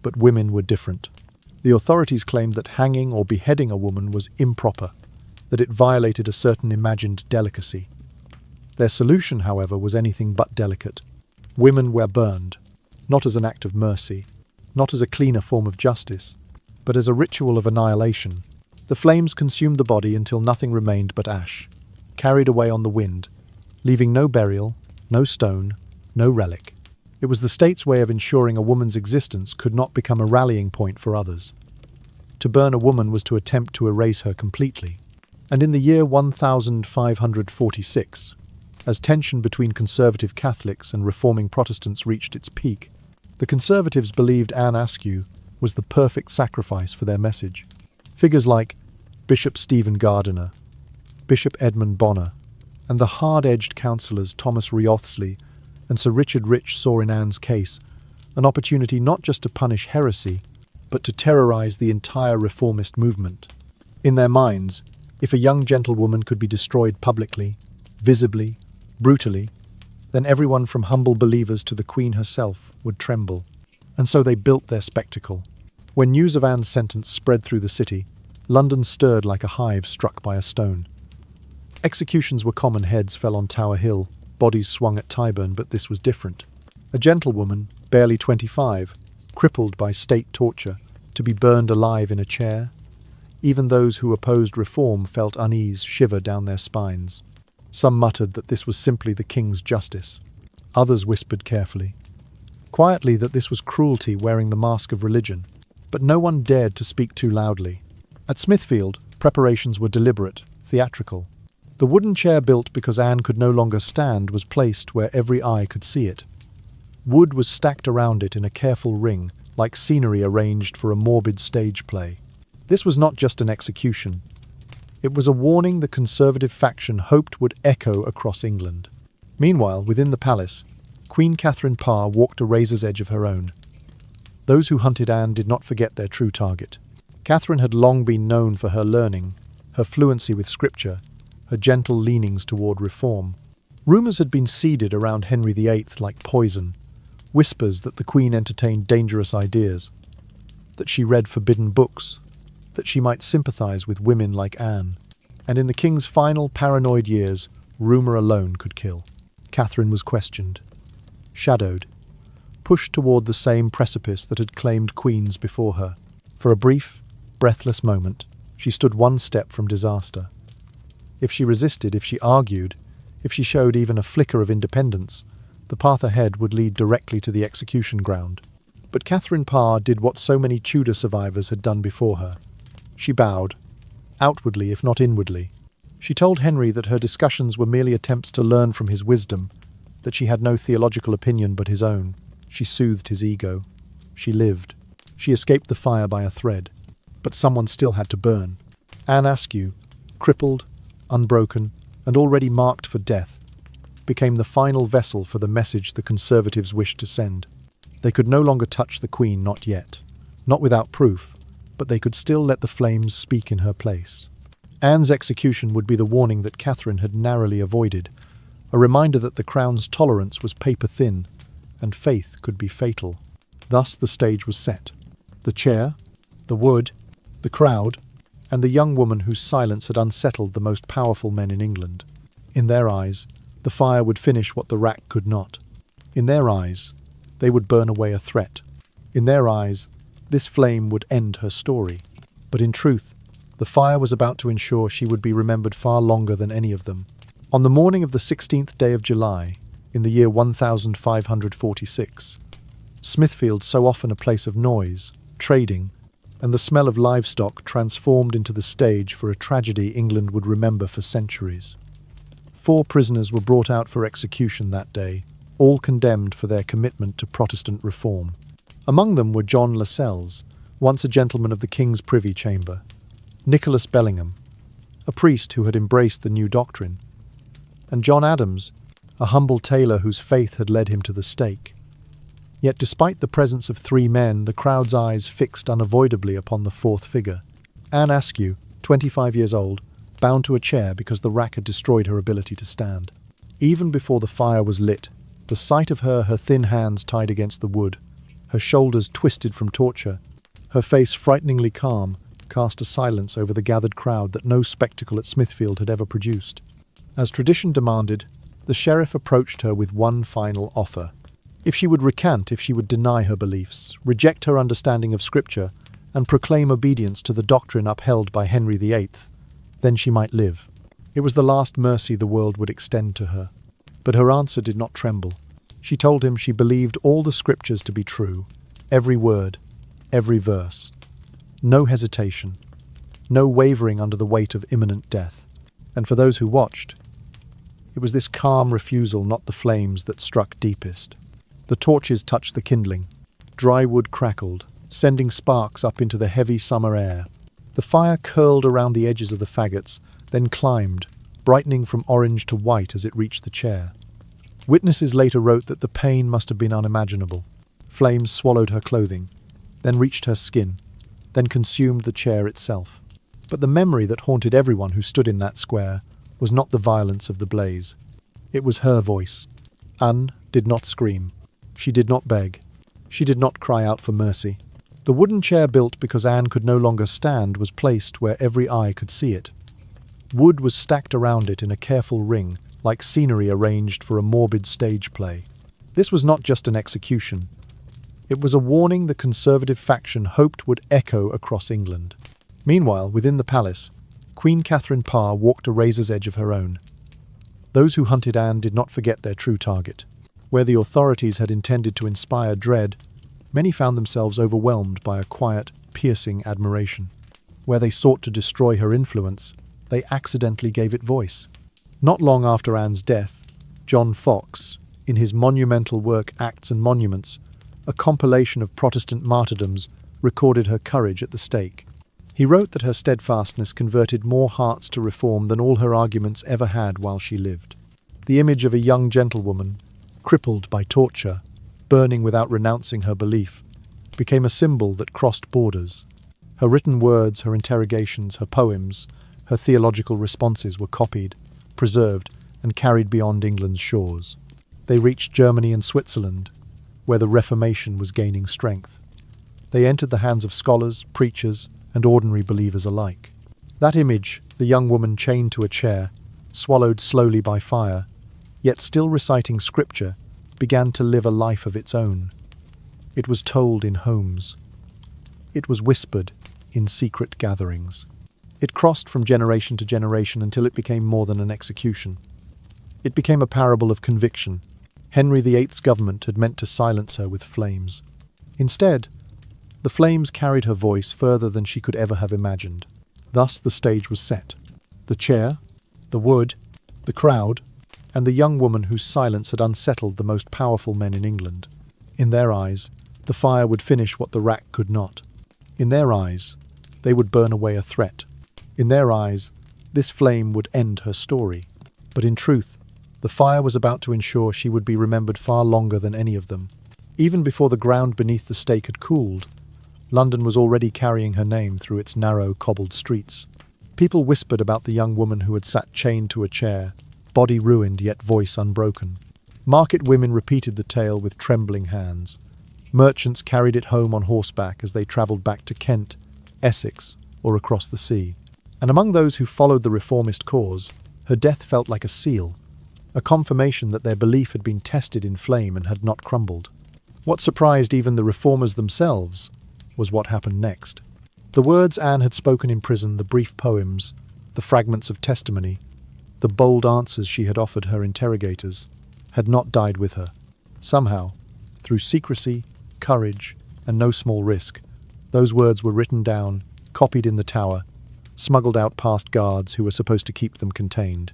But women were different. The authorities claimed that hanging or beheading a woman was improper, that it violated a certain imagined delicacy. Their solution, however, was anything but delicate. Women were burned, not as an act of mercy, not as a cleaner form of justice, but as a ritual of annihilation. The flames consumed the body until nothing remained but ash, carried away on the wind, leaving no burial, no stone, no relic. It was the state's way of ensuring a woman's existence could not become a rallying point for others. To burn a woman was to attempt to erase her completely. And in the year 1546, as tension between conservative Catholics and reforming Protestants reached its peak, the conservatives believed Anne Askew was the perfect sacrifice for their message. Figures like Bishop Stephen Gardiner, Bishop Edmund Bonner, and the hard-edged councillors Thomas Wriothesley and Sir Richard Rich saw in Anne's case an opportunity not just to punish heresy, but to terrorize the entire reformist movement. In their minds, if a young gentlewoman could be destroyed publicly, visibly, brutally, then everyone from humble believers to the Queen herself would tremble. And so they built their spectacle. When news of Anne's sentence spread through the city, London stirred like a hive struck by a stone. Executions were common. Heads fell on Tower Hill, bodies swung at Tyburn, but this was different. A gentlewoman, barely 25, crippled by state torture, to be burned alive in a chair. Even those who opposed reform felt unease shiver down their spines. Some muttered that this was simply the king's justice. Others whispered carefully, quietly, that this was cruelty wearing the mask of religion. But no one dared to speak too loudly. At Smithfield, preparations were deliberate, theatrical. The wooden chair built because Anne could no longer stand was placed where every eye could see it. Wood was stacked around it in a careful ring, like scenery arranged for a morbid stage play. This was not just an execution. It was a warning the conservative faction hoped would echo across England. Meanwhile, within the palace, Queen Catherine Parr walked a razor's edge of her own. Those who hunted Anne did not forget their true target. Catherine had long been known for her learning, her fluency with scripture, her gentle leanings toward reform. Rumours had been seeded around Henry VIII like poison, whispers that the Queen entertained dangerous ideas, that she read forbidden books, that she might sympathise with women like Anne. And in the King's final paranoid years, rumour alone could kill. Catherine was questioned, shadowed, pushed toward the same precipice that had claimed queens before her. For a brief, breathless moment, she stood one step from disaster. If she resisted, if she argued, if she showed even a flicker of independence, the path ahead would lead directly to the execution ground. But Catherine Parr did what so many Tudor survivors had done before her. She bowed, outwardly if not inwardly. She told Henry that her discussions were merely attempts to learn from his wisdom, that she had no theological opinion but his own. She soothed his ego. She lived. She escaped the fire by a thread. But someone still had to burn. Anne Askew, crippled, unbroken, and already marked for death, became the final vessel for the message the Conservatives wished to send. They could no longer touch the Queen, not yet. Not without proof, but they could still let the flames speak in her place. Anne's execution would be the warning that Catherine had narrowly avoided, a reminder that the Crown's tolerance was paper-thin, and faith could be fatal. Thus the stage was set. The chair, the wood, the crowd, and the young woman whose silence had unsettled the most powerful men in England. In their eyes, the fire would finish what the rack could not. In their eyes, they would burn away a threat. In their eyes, this flame would end her story. But in truth, the fire was about to ensure she would be remembered far longer than any of them. On the morning of the 16th day of July, in the year 1546, Smithfield, so often a place of noise, trading, and the smell of livestock, transformed into the stage for a tragedy England would remember for centuries. 4 prisoners were brought out for execution that day, all condemned for their commitment to Protestant reform. Among them were John Lascelles, once a gentleman of the King's Privy Chamber, Nicholas Bellingham, a priest who had embraced the new doctrine, and John Adams, a humble tailor whose faith had led him to the stake. Yet despite the presence of 3 men, the crowd's eyes fixed unavoidably upon the 4th figure. Anne Askew, 25 years old, bound to a chair because the rack had destroyed her ability to stand. Even before the fire was lit, the sight of her thin hands tied against the wood, her shoulders twisted from torture, her face frighteningly calm, cast a silence over the gathered crowd that no spectacle at Smithfield had ever produced. As tradition demanded, the sheriff approached her with one final offer. If she would recant, if she would deny her beliefs, reject her understanding of Scripture, and proclaim obedience to the doctrine upheld by Henry VIII, then she might live. It was the last mercy the world would extend to her. But her answer did not tremble. She told him she believed all the Scriptures to be true, every word, every verse. No hesitation, no wavering under the weight of imminent death. And for those who watched, it was this calm refusal, not the flames, that struck deepest. The torches touched the kindling. Dry wood crackled, sending sparks up into the heavy summer air. The fire curled around the edges of the faggots, then climbed, brightening from orange to white as it reached the chair. Witnesses later wrote that the pain must have been unimaginable. Flames swallowed her clothing, then reached her skin, then consumed the chair itself. But the memory that haunted everyone who stood in that square was not the violence of the blaze. It was her voice. Anne did not scream. She did not beg. She did not cry out for mercy. The wooden chair built because Anne could no longer stand was placed where every eye could see it. Wood was stacked around it in a careful ring, like scenery arranged for a morbid stage play. This was not just an execution. It was a warning the Conservative faction hoped would echo across England. Meanwhile, within the palace, Queen Catherine Parr walked a razor's edge of her own. Those who hunted Anne did not forget their true target. Where the authorities had intended to inspire dread, many found themselves overwhelmed by a quiet, piercing admiration. Where they sought to destroy her influence, they accidentally gave it voice. Not long after Anne's death, John Foxe, in his monumental work Acts and Monuments, a compilation of Protestant martyrdoms, recorded her courage at the stake. He wrote that her steadfastness converted more hearts to reform than all her arguments ever had while she lived. The image of a young gentlewoman, crippled by torture, burning without renouncing her belief, became a symbol that crossed borders. Her written words, her interrogations, her poems, her theological responses were copied, preserved, and carried beyond England's shores. They reached Germany and Switzerland, where the Reformation was gaining strength. They entered the hands of scholars, preachers, and ordinary believers alike. That image, the young woman chained to a chair, swallowed slowly by fire, yet still reciting Scripture, began to live a life of its own. It was told in homes. It was whispered in secret gatherings. It crossed from generation to generation until it became more than an execution. It became a parable of conviction. Henry VIII's government had meant to silence her with flames. Instead, the flames carried her voice further than she could ever have imagined. Thus the stage was set. The chair, the wood, the crowd, and the young woman whose silence had unsettled the most powerful men in England. In their eyes, the fire would finish what the rack could not. In their eyes, they would burn away a threat. In their eyes, this flame would end her story. But in truth, the fire was about to ensure she would be remembered far longer than any of them. Even before the ground beneath the stake had cooled, London was already carrying her name through its narrow, cobbled streets. People whispered about the young woman who had sat chained to a chair, body ruined yet voice unbroken. Market women repeated the tale with trembling hands. Merchants carried it home on horseback as they travelled back to Kent, Essex, or across the sea. And among those who followed the reformist cause, her death felt like a seal, a confirmation that their belief had been tested in flame and had not crumbled. What surprised even the reformers themselves was what happened next. The words Anne had spoken in prison, the brief poems, the fragments of testimony, the bold answers she had offered her interrogators, had not died with her. Somehow, through secrecy, courage, and no small risk, those words were written down, copied in the Tower, smuggled out past guards who were supposed to keep them contained.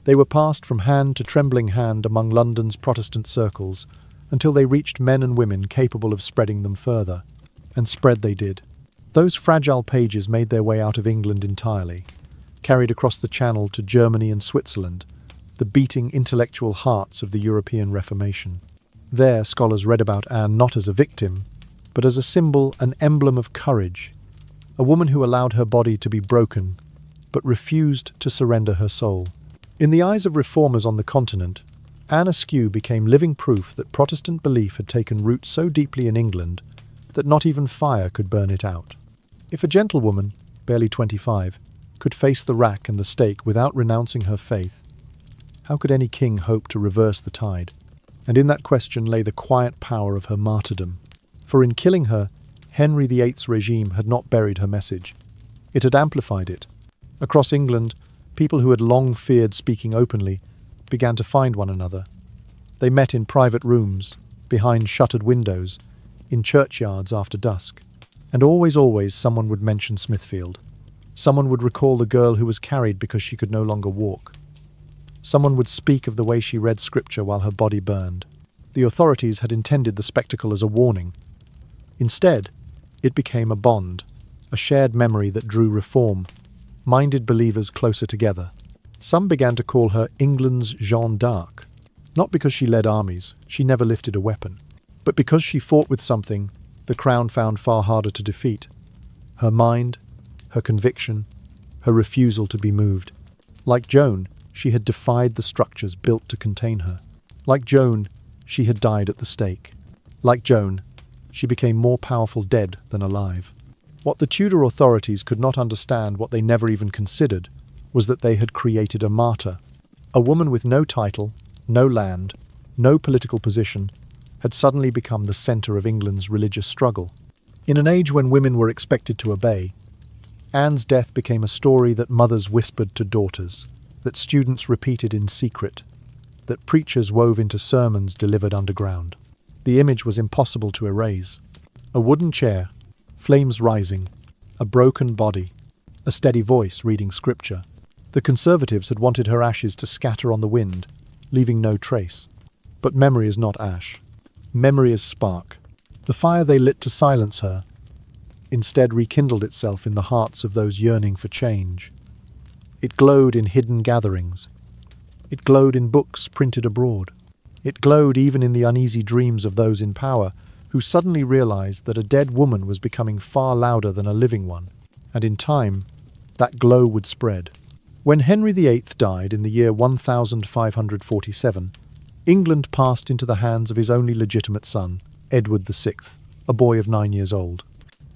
They were passed from hand to trembling hand among London's Protestant circles until they reached men and women capable of spreading them further. And spread they did. Those fragile pages made their way out of England entirely, carried across the Channel to Germany and Switzerland, the beating intellectual hearts of the European Reformation. There, scholars read about Anne not as a victim, but as a symbol, an emblem of courage, a woman who allowed her body to be broken, but refused to surrender her soul. In the eyes of reformers on the continent, Anne Askew became living proof that Protestant belief had taken root so deeply in England that not even fire could burn it out. If a gentlewoman, barely 25, could face the rack and the stake without renouncing her faith, how could any king hope to reverse the tide? And in that question lay the quiet power of her martyrdom. For in killing her, Henry VIII's regime had not buried her message. It had amplified it. Across England, people who had long feared speaking openly began to find one another. They met in private rooms, behind shuttered windows, in churchyards after dusk. And always someone would mention Smithfield. Someone would recall the girl who was carried because she could no longer walk. Someone would speak of the way she read scripture while her body burned. The authorities had intended the spectacle as a warning. Instead, it became a bond, a shared memory that drew reform-minded believers closer together. Some began to call her England's Jeanne d'Arc, not because she led armies, she never lifted a weapon, but because she fought with something the crown found far harder to defeat: her mind, her conviction, her refusal to be moved. Like Joan, she had defied the structures built to contain her. Like Joan, she had died at the stake. Like Joan, she became more powerful dead than alive. What the Tudor authorities could not understand, what they never even considered, was that they had created a martyr. A woman with no title, no land, no political position, had suddenly become the centre of England's religious struggle. In an age when women were expected to obey, Anne's death became a story that mothers whispered to daughters, that students repeated in secret, that preachers wove into sermons delivered underground. The image was impossible to erase. A wooden chair, flames rising, a broken body, a steady voice reading scripture. The Conservatives had wanted her ashes to scatter on the wind, leaving no trace. But memory is not ash. Memory is spark. The fire they lit to silence her instead rekindled itself in the hearts of those yearning for change. It glowed in hidden gatherings. It glowed in books printed abroad. It glowed even in the uneasy dreams of those in power who suddenly realized that a dead woman was becoming far louder than a living one. And in time, that glow would spread. When Henry VIII died in the year 1547, England passed into the hands of his only legitimate son, Edward VI, a boy of 9 years old.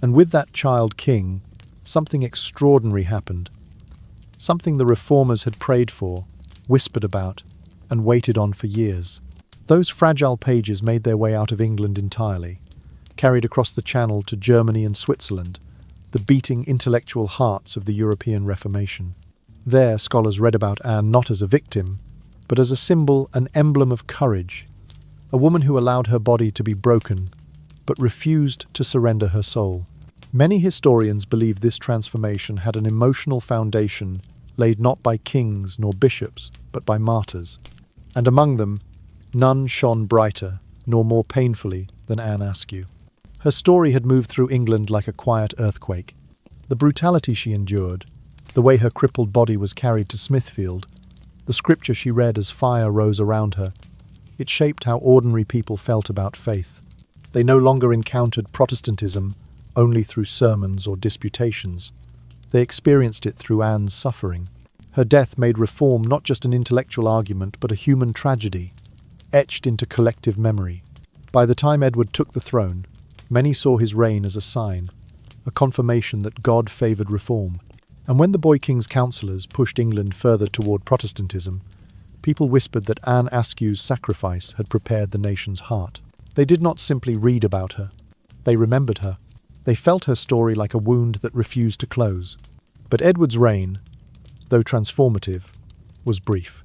And with that child king, something extraordinary happened. Something the reformers had prayed for, whispered about, and waited on for years. Those fragile pages made their way out of England entirely, carried across the Channel to Germany and Switzerland, the beating intellectual hearts of the European Reformation. There, scholars read about Anne not as a victim, but as a symbol, an emblem of courage, a woman who allowed her body to be broken, but refused to surrender her soul. Many historians believe this transformation had an emotional foundation laid not by kings nor bishops, but by martyrs. And among them, none shone brighter nor more painfully than Anne Askew. Her story had moved through England like a quiet earthquake. The brutality she endured, the way her crippled body was carried to Smithfield, the scripture she read as fire rose around her, it shaped how ordinary people felt about faith. They no longer encountered Protestantism only through sermons or disputations. They experienced it through Anne's suffering. Her death made reform not just an intellectual argument, but a human tragedy, etched into collective memory. By the time Edward took the throne, many saw his reign as a sign, a confirmation that God favoured reform. And when the boy king's counsellors pushed England further toward Protestantism, people whispered that Anne Askew's sacrifice had prepared the nation's heart. They did not simply read about her. They remembered her. They felt her story like a wound that refused to close. But Edward's reign, though transformative, was brief.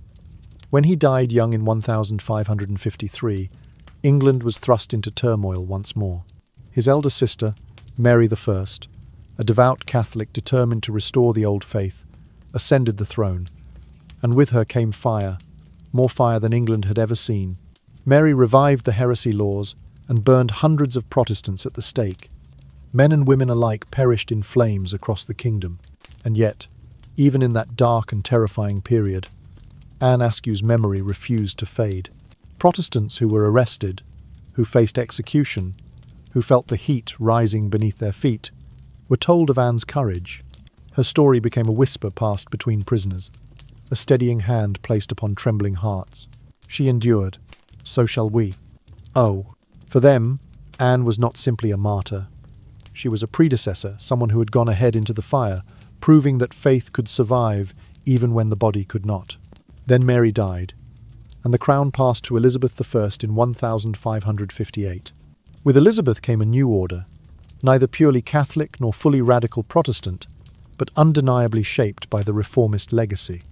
When he died young in 1553, England was thrust into turmoil once more. His elder sister, Mary I, a devout Catholic determined to restore the old faith, ascended the throne, and with her came fire, more fire than England had ever seen. Mary revived the heresy laws and burned hundreds of Protestants at the stake. Men and women alike perished in flames across the kingdom. And yet, even in that dark and terrifying period, Anne Askew's memory refused to fade. Protestants who were arrested, who faced execution, who felt the heat rising beneath their feet, were told of Anne's courage. Her story became a whisper passed between prisoners, a steadying hand placed upon trembling hearts. She endured. So shall we. Oh, for them, Anne was not simply a martyr. She was a predecessor, someone who had gone ahead into the fire, proving that faith could survive even when the body could not. Then Mary died, and the crown passed to Elizabeth I in 1558. With Elizabeth came a new order, neither purely Catholic nor fully radical Protestant, but undeniably shaped by the reformist legacy.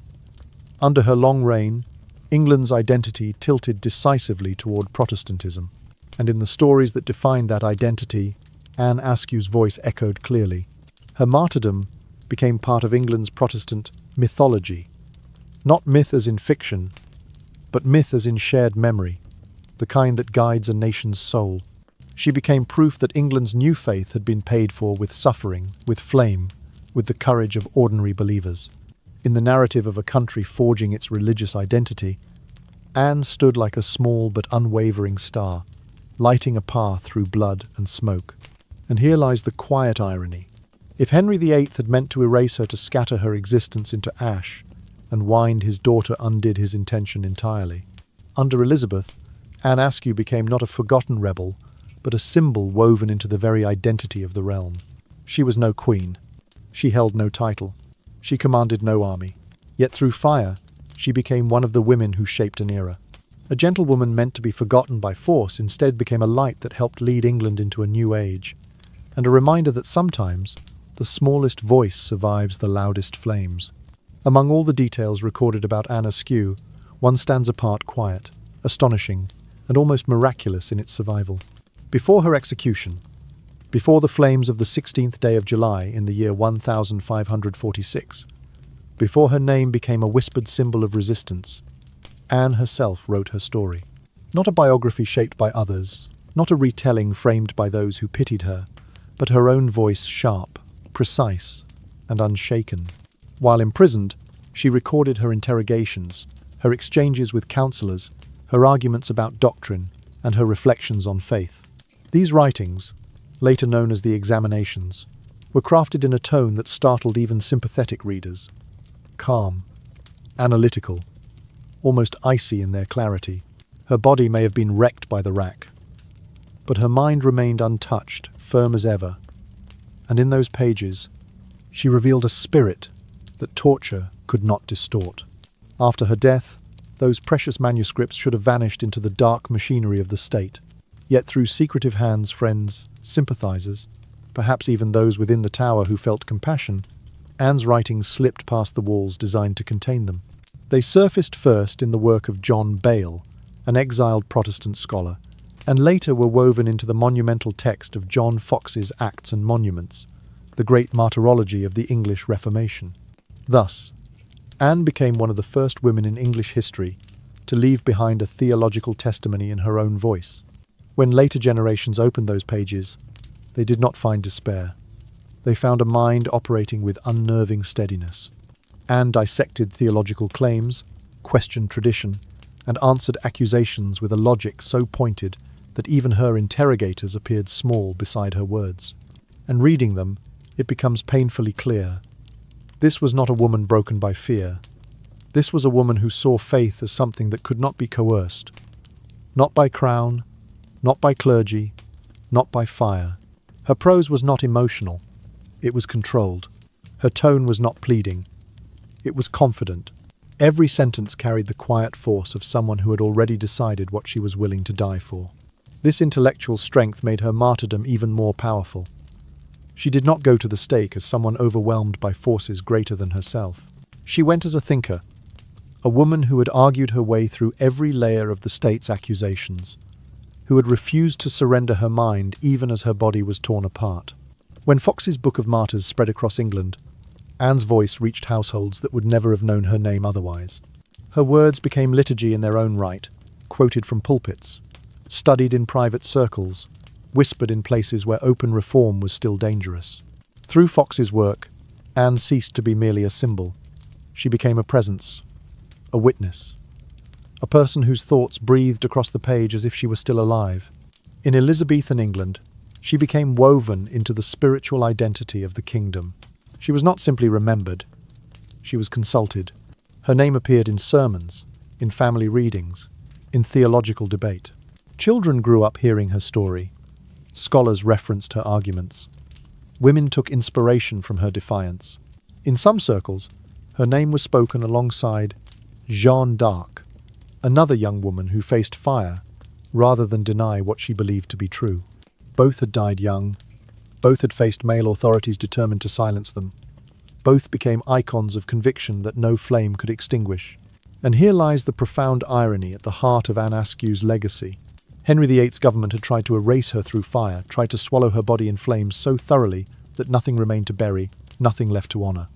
Under her long reign, England's identity tilted decisively toward Protestantism, and in the stories that defined that identity, Anne Askew's voice echoed clearly. Her martyrdom became part of England's Protestant mythology, not myth as in fiction, but myth as in shared memory, the kind that guides a nation's soul. She became proof that England's new faith had been paid for with suffering, with flame, with the courage of ordinary believers. In the narrative of a country forging its religious identity, Anne stood like a small but unwavering star, lighting a path through blood and smoke. And here lies the quiet irony. If Henry VIII had meant to erase her, to scatter her existence into ash, and wind his daughter undid his intention entirely. Under Elizabeth, Anne Askew became not a forgotten rebel, but a symbol woven into the very identity of the realm. She was no queen. She held no title. She commanded no army. Yet through fire, she became one of the women who shaped an era. A gentlewoman meant to be forgotten by force instead became a light that helped lead England into a new age, and a reminder that sometimes the smallest voice survives the loudest flames. Among all the details recorded about Anne Askew, one stands apart quiet, astonishing, and almost miraculous in its survival. Before her execution, before the flames of the 16th day of July in the year 1546, before her name became a whispered symbol of resistance, Anne herself wrote her story. Not a biography shaped by others, not a retelling framed by those who pitied her, but her own voice sharp, precise, and unshaken. While imprisoned, she recorded her interrogations, her exchanges with counselors, her arguments about doctrine, and her reflections on faith. These writings, later known as the Examinations, were crafted in a tone that startled even sympathetic readers. Calm, analytical, almost icy in their clarity. Her body may have been wrecked by the rack, but her mind remained untouched, firm as ever. And in those pages, she revealed a spirit that torture could not distort. After her death, those precious manuscripts should have vanished into the dark machinery of the state. Yet through secretive hands, friends, sympathizers, perhaps even those within the tower who felt compassion, Anne's writings slipped past the walls designed to contain them. They surfaced first in the work of John Bale, an exiled Protestant scholar, and later were woven into the monumental text of John Foxe's Acts and Monuments, the great martyrology of the English Reformation. Thus, Anne became one of the first women in English history to leave behind a theological testimony in her own voice. When later generations opened those pages, they did not find despair. They found a mind operating with unnerving steadiness. Anne dissected theological claims, questioned tradition, and answered accusations with a logic so pointed that even her interrogators appeared small beside her words. And reading them, it becomes painfully clear. This was not a woman broken by fear. This was a woman who saw faith as something that could not be coerced. Not by crown, not by clergy, not by fire. Her prose was not emotional. It was controlled. Her tone was not pleading. It was confident. Every sentence carried the quiet force of someone who had already decided what she was willing to die for. This intellectual strength made her martyrdom even more powerful. She did not go to the stake as someone overwhelmed by forces greater than herself. She went as a thinker, a woman who had argued her way through every layer of the state's accusations, who had refused to surrender her mind even as her body was torn apart. When Foxe's Book of Martyrs spread across England, Anne's voice reached households that would never have known her name otherwise. Her words became liturgy in their own right, quoted from pulpits, studied in private circles, whispered in places where open reform was still dangerous. Through Foxe's work, Anne ceased to be merely a symbol. She became a presence, a witness, a person whose thoughts breathed across the page as if she were still alive. In Elizabethan England, she became woven into the spiritual identity of the kingdom. She was not simply remembered, she was consulted. Her name appeared in sermons, in family readings, in theological debate. Children grew up hearing her story. Scholars referenced her arguments. Women took inspiration from her defiance. In some circles, her name was spoken alongside Jeanne d'Arc, another young woman who faced fire rather than deny what she believed to be true. Both had died young. Both had faced male authorities determined to silence them. Both became icons of conviction that no flame could extinguish. And here lies the profound irony at the heart of Anne Askew's legacy. Henry VIII's government had tried to erase her through fire, tried to swallow her body in flames so thoroughly that nothing remained to bury, nothing left to honour.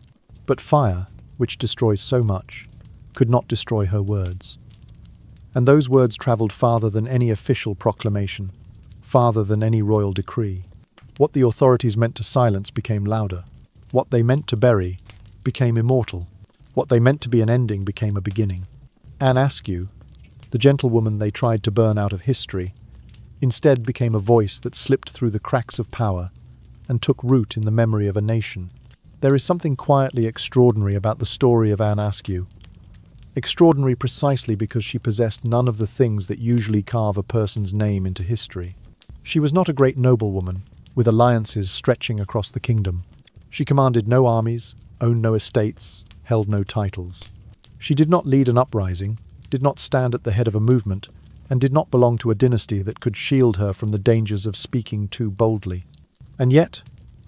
But fire, which destroys so much, could not destroy her words. And those words travelled farther than any official proclamation, farther than any royal decree. What the authorities meant to silence became louder. What they meant to bury became immortal. What they meant to be an ending became a beginning. Anne Askew, the gentlewoman they tried to burn out of history, instead became a voice that slipped through the cracks of power and took root in the memory of a nation. There is something quietly extraordinary about the story of Anne Askew. Extraordinary precisely because she possessed none of the things that usually carve a person's name into history. She was not a great noblewoman, with alliances stretching across the kingdom. She commanded no armies, owned no estates, held no titles. She did not lead an uprising, did not stand at the head of a movement, and did not belong to a dynasty that could shield her from the dangers of speaking too boldly. And yet,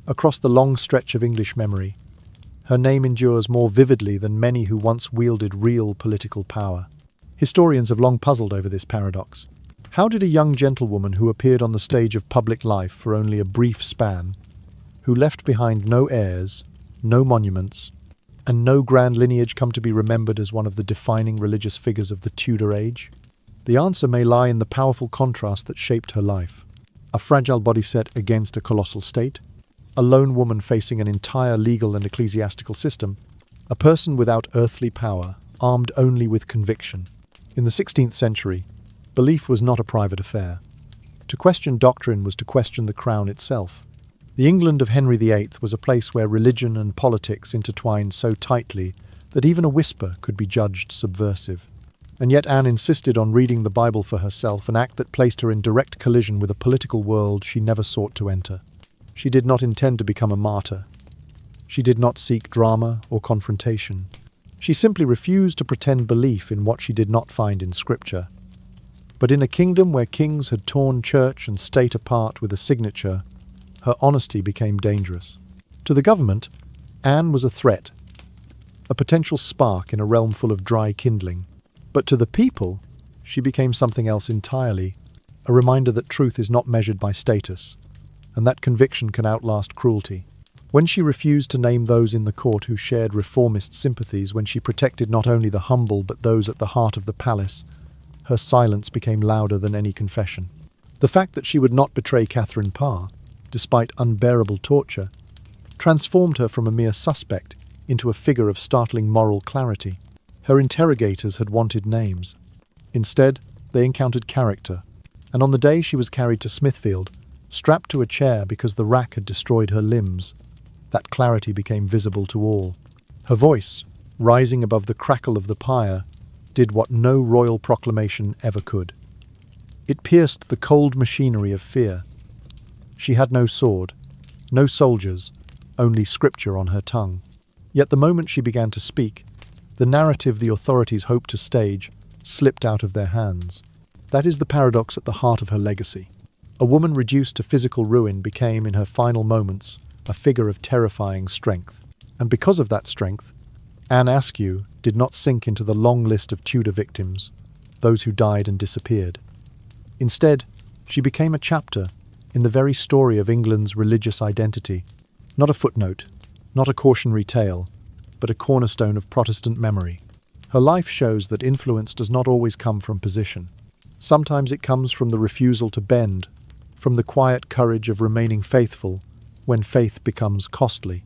across the long stretch of English memory, her name endures more vividly than many who once wielded real political power. Historians have long puzzled over this paradox. How did a young gentlewoman who appeared on the stage of public life for only a brief span, who left behind no heirs, no monuments, and no grand lineage come to be remembered as one of the defining religious figures of the Tudor age? The answer may lie in the powerful contrast that shaped her life. A fragile body set against a colossal state, a lone woman facing an entire legal and ecclesiastical system, a person without earthly power, armed only with conviction. In the 16th century, belief was not a private affair. To question doctrine was to question the crown itself. The England of Henry VIII was a place where religion and politics intertwined so tightly that even a whisper could be judged subversive. And yet Anne insisted on reading the Bible for herself, an act that placed her in direct collision with a political world she never sought to enter. She did not intend to become a martyr. She did not seek drama or confrontation. She simply refused to pretend belief in what she did not find in Scripture. But in a kingdom where kings had torn church and state apart with a signature, her honesty became dangerous. To the government, Anne was a threat, a potential spark in a realm full of dry kindling. But to the people, she became something else entirely, a reminder that truth is not measured by status, and that conviction can outlast cruelty. When she refused to name those in the court who shared reformist sympathies, when she protected not only the humble but those at the heart of the palace, her silence became louder than any confession. The fact that she would not betray Catherine Parr, despite unbearable torture, transformed her from a mere suspect into a figure of startling moral clarity. Her interrogators had wanted names. Instead, they encountered character, and on the day she was carried to Smithfield, strapped to a chair because the rack had destroyed her limbs, that clarity became visible to all. Her voice, rising above the crackle of the pyre, did what no royal proclamation ever could. It pierced the cold machinery of fear. She had no sword, no soldiers, only scripture on her tongue. Yet the moment she began to speak, the narrative the authorities hoped to stage slipped out of their hands. That is the paradox at the heart of her legacy. A woman reduced to physical ruin became, in her final moments, a figure of terrifying strength. And because of that strength, Anne Askew did not sink into the long list of Tudor victims, those who died and disappeared. Instead, she became a chapter in the very story of England's religious identity, not a footnote, not a cautionary tale, but a cornerstone of Protestant memory. Her life shows that influence does not always come from position. Sometimes it comes from the refusal to bend, from the quiet courage of remaining faithful when faith becomes costly.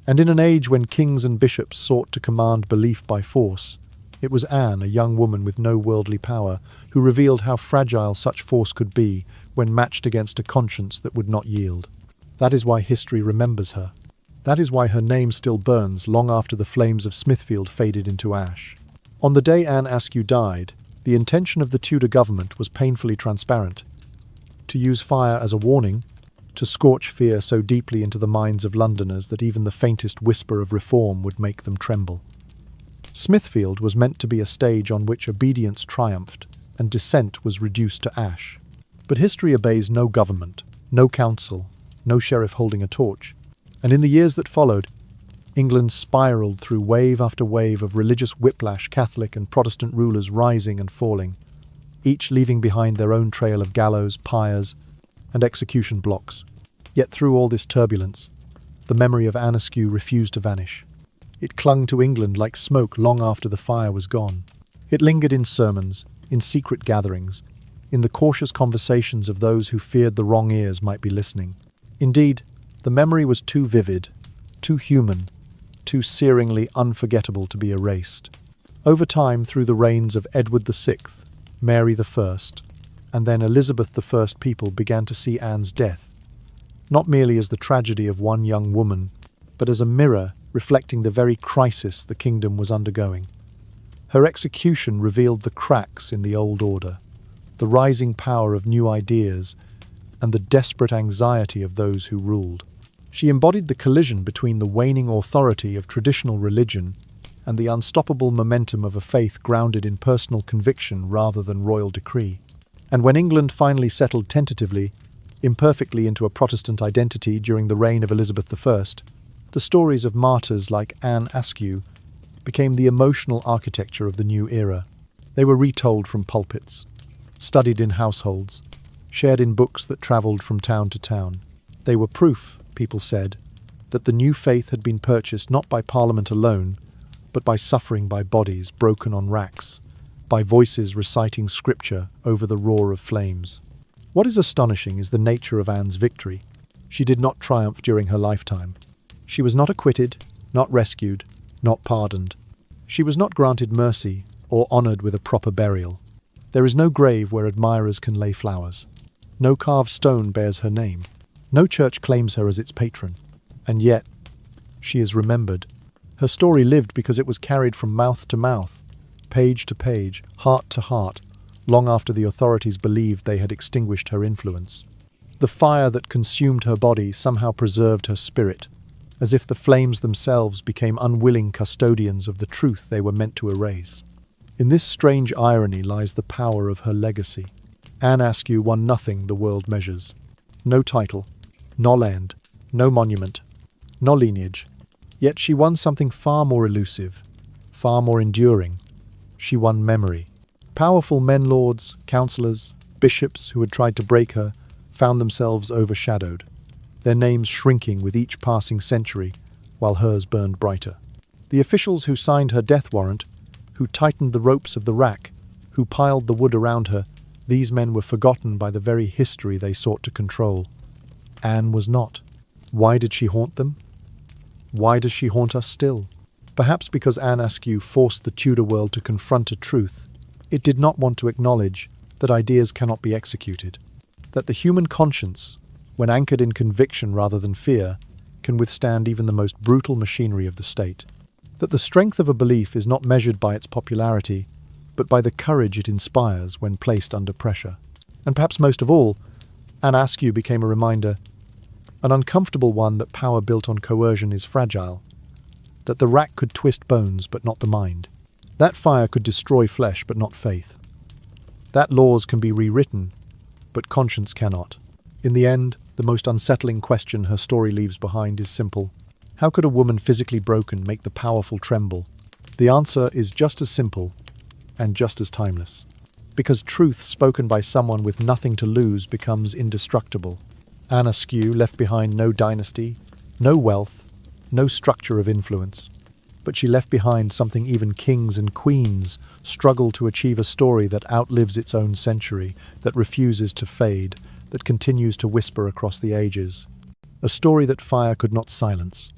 And in an age when kings and bishops sought to command belief by force, it was Anne, a young woman with no worldly power, who revealed how fragile such force could be when matched against a conscience that would not yield. That is why history remembers her. That is why her name still burns long after the flames of Smithfield faded into ash. On the day Anne Askew died, the intention of the Tudor government was painfully transparent: to use fire as a warning, to scorch fear so deeply into the minds of Londoners that even the faintest whisper of reform would make them tremble. Smithfield was meant to be a stage on which obedience triumphed and dissent was reduced to ash. But history obeys no government, no council, no sheriff holding a torch. And in the years that followed, England spiraled through wave after wave of religious whiplash, Catholic and Protestant rulers rising and falling, each leaving behind their own trail of gallows, pyres, and execution blocks. Yet through all this turbulence, the memory of Anne Askew refused to vanish. It clung to England like smoke long after the fire was gone. It lingered in sermons, in secret gatherings, in the cautious conversations of those who feared the wrong ears might be listening. Indeed, the memory was too vivid, too human, too searingly unforgettable to be erased. Over time, through the reigns of Edward VI, Mary I, and then Elizabeth I, people began to see Anne's death, not merely as the tragedy of one young woman, but as a mirror reflecting the very crisis the kingdom was undergoing. Her execution revealed the cracks in the old order, the rising power of new ideas, and the desperate anxiety of those who ruled. She embodied the collision between the waning authority of traditional religion and the unstoppable momentum of a faith grounded in personal conviction rather than royal decree. And when England finally settled tentatively, imperfectly into a Protestant identity during the reign of Elizabeth I, the stories of martyrs like Anne Askew became the emotional architecture of the new era. They were retold from pulpits, studied in households, shared in books that travelled from town to town. They were proof, people said, that the new faith had been purchased not by Parliament alone, but by suffering by bodies broken on racks, by voices reciting scripture over the roar of flames. What is astonishing is the nature of Anne's victory. She did not triumph during her lifetime. She was not acquitted, not rescued, not pardoned. She was not granted mercy or honoured with a proper burial. There is no grave where admirers can lay flowers. No carved stone bears her name. No church claims her as its patron. And yet, she is remembered. Her story lived because it was carried from mouth to mouth, page to page, heart to heart, long after the authorities believed they had extinguished her influence. The fire that consumed her body somehow preserved her spirit, as if the flames themselves became unwilling custodians of the truth they were meant to erase. In this strange irony lies the power of her legacy. Anne Askew won nothing the world measures. No title, no land, no monument, no lineage. Yet she won something far more elusive, far more enduring. She won memory. Powerful men lords, councillors, bishops who had tried to break her found themselves overshadowed, their names shrinking with each passing century while hers burned brighter. The officials who signed her death warrant, who tightened the ropes of the rack, who piled the wood around her, these men were forgotten by the very history they sought to control. Anne was not. Why did she haunt them? Why does she haunt us still? Perhaps because Anne Askew forced the Tudor world to confront a truth. It did not want to acknowledge that ideas cannot be executed, that the human conscience, when anchored in conviction rather than fear, can withstand even the most brutal machinery of the state, that the strength of a belief is not measured by its popularity, but by the courage it inspires when placed under pressure. And perhaps most of all, Anne Askew became a reminder, an uncomfortable one, that power built on coercion is fragile, that the rack could twist bones but not the mind, that fire could destroy flesh but not faith, that laws can be rewritten but conscience cannot. In the end, the most unsettling question her story leaves behind is simple. How could a woman physically broken make the powerful tremble? The answer is just as simple and just as timeless. Because truth spoken by someone with nothing to lose becomes indestructible. Anne Askew left behind no dynasty, no wealth, no structure of influence. But she left behind something even kings and queens struggle to achieve: a story that outlives its own century, that refuses to fade, that continues to whisper across the ages. A story that fire could not silence,